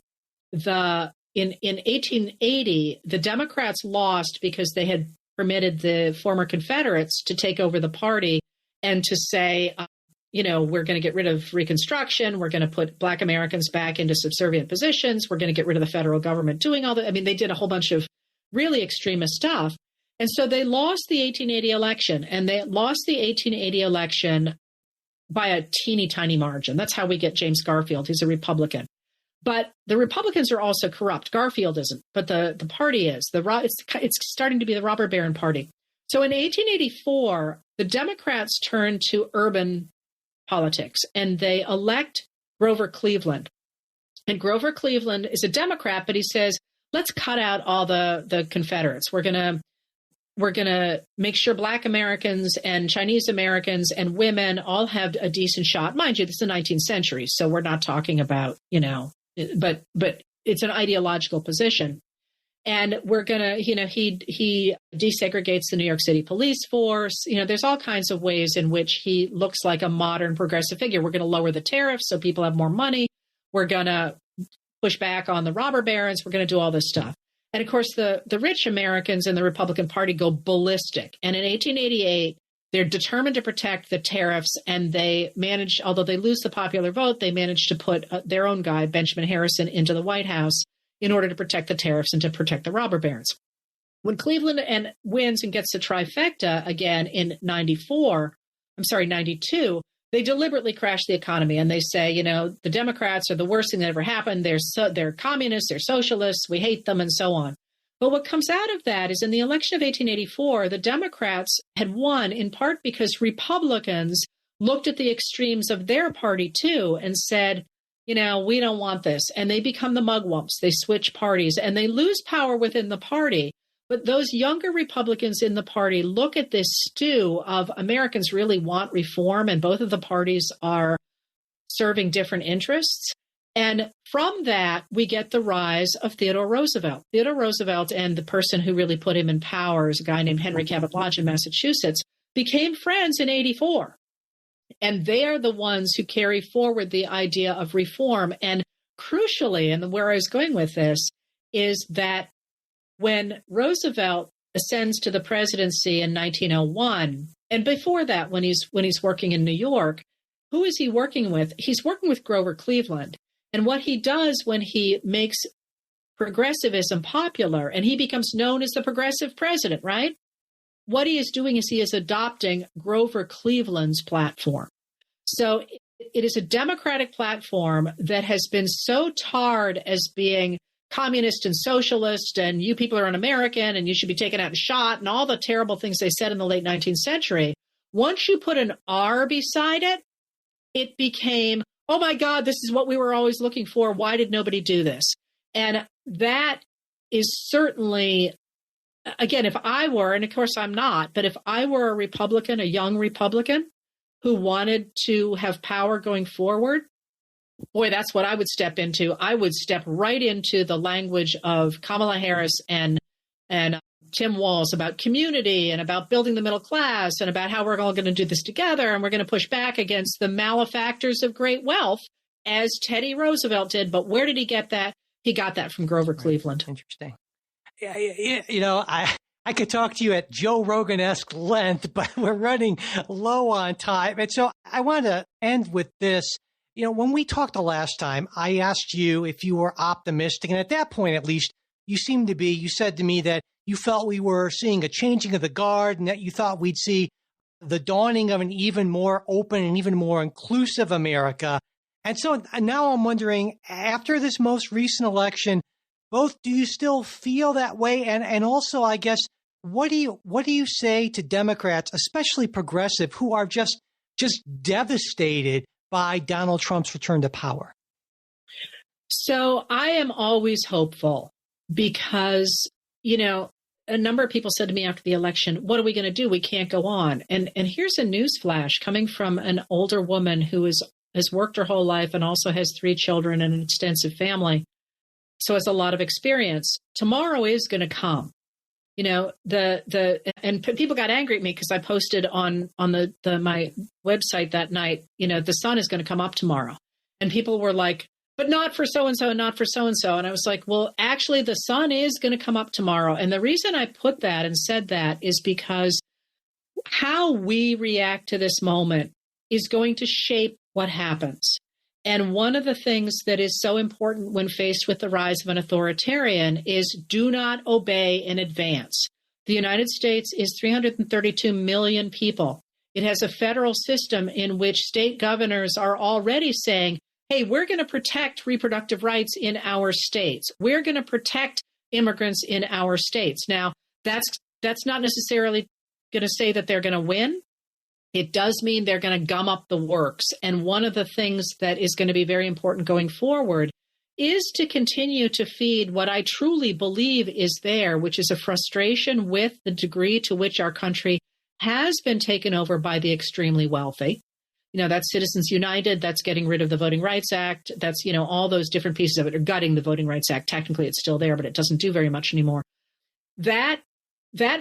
in 1880, the Democrats lost because they had permitted the former Confederates to take over the party and to say, we're going to get rid of Reconstruction. We're going to put Black Americans back into subservient positions. We're going to get rid of the federal government doing all that. I mean, they did a whole bunch of really extremist stuff. And so they lost the 1880 election, and they lost the 1880 election by a teeny tiny margin. That's how we get James Garfield, who's a Republican. But the Republicans are also corrupt. Garfield isn't, but the party is. It's starting to be the robber baron party. So in 1884, the Democrats turned to urban politics and they elect Grover Cleveland. And Grover Cleveland is a Democrat, but he says, let's cut out all the Confederates. We're going to make sure Black Americans and Chinese Americans and women all have a decent shot. Mind you, this is the 19th century, so we're not talking about, but it's an ideological position. And we're going to, he desegregates the New York City police force. There's all kinds of ways in which he looks like a modern progressive figure. We're going to lower the tariffs so people have more money. We're going to push back on the robber barons. We're going to do all this stuff. And of course, the rich Americans in the Republican Party go ballistic. And in 1888, they're determined to protect the tariffs. And they managed, although they lose the popular vote, they managed to put their own guy, Benjamin Harrison, into the White House in order to protect the tariffs and to protect the robber barons. When Cleveland wins and gets the trifecta again in 92, they deliberately crash the economy and they say, the Democrats are the worst thing that ever happened. They're communists, they're socialists, we hate them, and so on. But what comes out of that is in the election of 1884, the Democrats had won in part because Republicans looked at the extremes of their party too and said, we don't want this. And they become the mugwumps. They switch parties and they lose power within the party. But those younger Republicans in the party look at this stew of Americans really want reform, and both of the parties are serving different interests. And from that, we get the rise of Theodore Roosevelt. Theodore Roosevelt and the person who really put him in power, is a guy named Henry Cabot Lodge in Massachusetts, became friends in 84. And they are the ones who carry forward the idea of reform. And crucially, and where I was going with this, is that when Roosevelt ascends to the presidency in 1901, and before that, when he's working in New York, who is he working with? He's working with Grover Cleveland. And what he does when he makes progressivism popular, and he becomes known as the progressive president, right? What he is doing is he is adopting Grover Cleveland's platform. So it is a democratic platform that has been so tarred as being communist and socialist, and you people are un-American, and you should be taken out and shot, and all the terrible things they said in the late 19th century. Once you put an R beside it, it became, oh my God, this is what we were always looking for. Why did nobody do this? And that is certainly, again, if I were, and of course I'm not, but if I were a Republican, a young Republican who wanted to have power going forward, boy, that's what I would step into. I would step right into the language of Kamala Harris and Tim Walz about community and about building the middle class and about how we're all going to do this together, and we're going to push back against the malefactors of great wealth, as Teddy Roosevelt did. But where did he get that? He got that from Grover Cleveland. Interesting. I could talk to you at Joe Rogan-esque length, but we're running low on time. And so I want to end with this. When we talked the last time, I asked you if you were optimistic. And at that point, at least, you seemed to be. You said to me that you felt we were seeing a changing of the guard and that you thought we'd see the dawning of an even more open and even more inclusive America. And so now I'm wondering, after this most recent election, both, do you still feel that way? And also, I guess, what do you say to Democrats, especially progressive, who are just devastated by Donald Trump's return to power? So I am always hopeful because, a number of people said to me after the election, what are we going to do? We can't go on. And here's a news flash coming from an older woman who has worked her whole life and also has 3 children and an extensive family. So has a lot of experience. Tomorrow is going to come. And people got angry at me because I posted on my website that night, the sun is going to come up tomorrow. And people were like, but not for so-and-so and not for so-and-so. And I was like, well, actually, the sun is going to come up tomorrow. And the reason I put that and said that is because how we react to this moment is going to shape what happens. And one of the things that is so important when faced with the rise of an authoritarian is do not obey in advance. The United States is 332 million people. It has a federal system in which state governors are already saying, hey, we're going to protect reproductive rights in our states. We're going to protect immigrants in our states. Now, that's not necessarily going to say that they're going to win. It does mean they're going to gum up the works. And one of the things that is going to be very important going forward is to continue to feed what I truly believe is there, which is a frustration with the degree to which our country has been taken over by the extremely wealthy. That's Citizens United, that's getting rid of the Voting Rights Act, that's, all those different pieces of it, or gutting the Voting Rights Act. Technically, it's still there, but it doesn't do very much anymore. That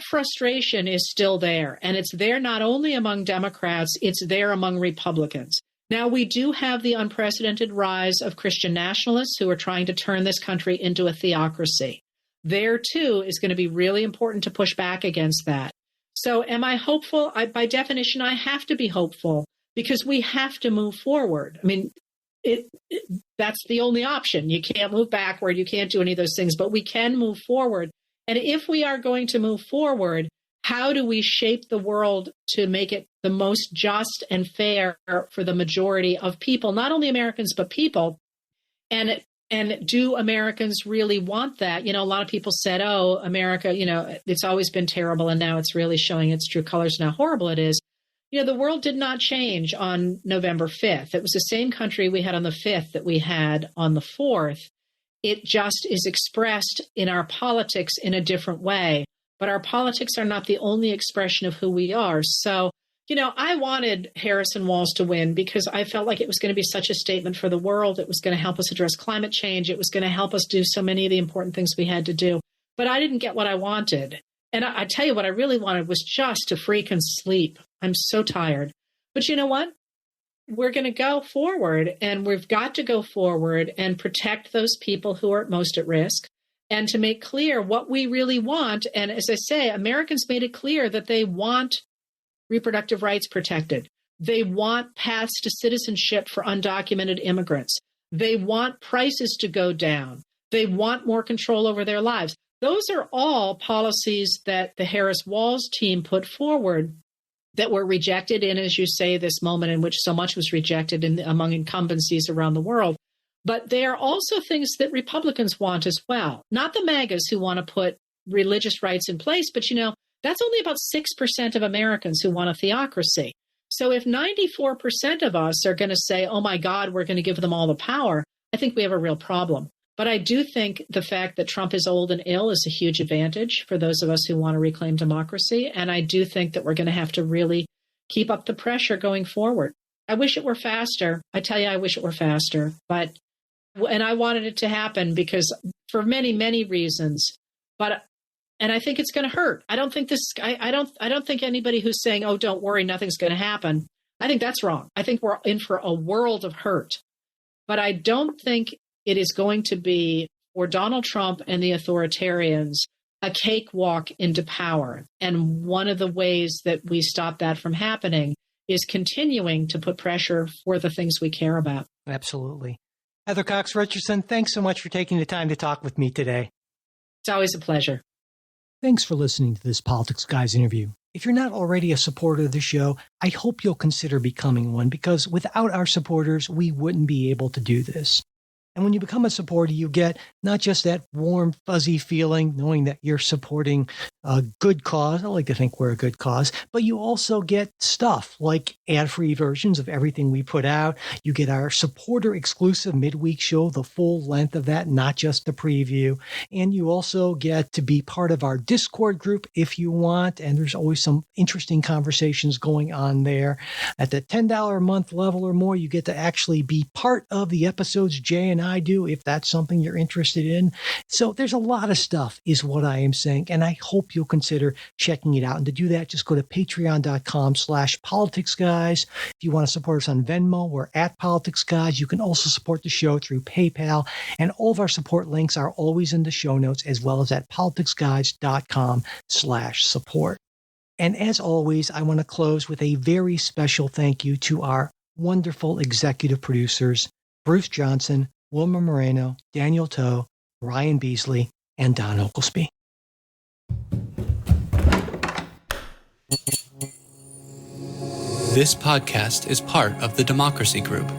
frustration is still there, and it's there not only among Democrats, it's there among Republicans. Now, we do have the unprecedented rise of Christian nationalists who are trying to turn this country into a theocracy. There, too, is going to be really important to push back against that. So am I hopeful? By definition, I have to be hopeful because we have to move forward. I mean, that's the only option. You can't move backward. You can't do any of those things, but we can move forward. And if we are going to move forward, how do we shape the world to make it the most just and fair for the majority of people, not only Americans, but people? And do Americans really want that? A lot of people said, oh, America, it's always been terrible, and now it's really showing its true colors and how horrible it is. The world did not change on November 5th. It was the same country we had on the 5th that we had on the 4th. It just is expressed in our politics in a different way. But our politics are not the only expression of who we are. So, I wanted Harrison Walz to win because I felt like it was going to be such a statement for the world. It was going to help us address climate change. It was going to help us do so many of the important things we had to do. But I didn't get what I wanted. And I tell you what I really wanted was just to freaking sleep. I'm so tired. But you know what? We're going to go forward, and we've got to go forward and protect those people who are most at risk and to make clear what we really want. And as I say, Americans made it clear that they want reproductive rights protected. They want paths to citizenship for undocumented immigrants. They want prices to go down. They want more control over their lives. Those are all policies that the Harris-Walz team put forward that were rejected in, as you say, this moment in which so much was rejected among incumbencies around the world. But they are also things that Republicans want as well. Not the MAGAs who want to put religious rights in place, but that's only about 6% of Americans who want a theocracy. So if 94% of us are going to say, oh my God, we're going to give them all the power, I think we have a real problem. But I do think the fact that Trump is old and ill is a huge advantage for those of us who want to reclaim democracy. And I do think that we're going to have to really keep up the pressure going forward. I wish it were faster. I tell you, I wish it were faster. And I wanted it to happen because for many, many reasons. And I think it's going to hurt. I don't think anybody who's saying, oh, don't worry, nothing's going to happen. I think that's wrong. I think we're in for a world of hurt. But I don't think it is going to be for Donald Trump and the authoritarians a cakewalk into power. And one of the ways that we stop that from happening is continuing to put pressure for the things we care about. Absolutely. Heather Cox Richardson, thanks so much for taking the time to talk with me today. It's always a pleasure. Thanks for listening to this Politics Guys interview. If you're not already a supporter of the show, I hope you'll consider becoming one because without our supporters, we wouldn't be able to do this. And when you become a supporter, you get not just that warm, fuzzy feeling, knowing that you're supporting a good cause. I like to think we're a good cause, but you also get stuff like ad-free versions of everything we put out. You get our supporter-exclusive midweek show, the full length of that, not just the preview. And you also get to be part of our Discord group if you want. And there's always some interesting conversations going on there. At the $10 a month level or more, you get to actually be part of the episodes Jay and I do, if that's something you're interested in. So there's a lot of stuff is what I am saying. And I hope you'll consider checking it out. And to do that, just go to patreon.com/politicsguys. If you want to support us on Venmo, we're at Politics Guys. You can also support the show through PayPal. And all of our support links are always in the show notes, as well as at politicsguys.com/support. And as always, I want to close with a very special thank you to our wonderful executive producers, Bruce Johnson, Wilma Moreno, Daniel Toe, Ryan Beasley, and Don Oglesby. This podcast is part of the Democracy Group,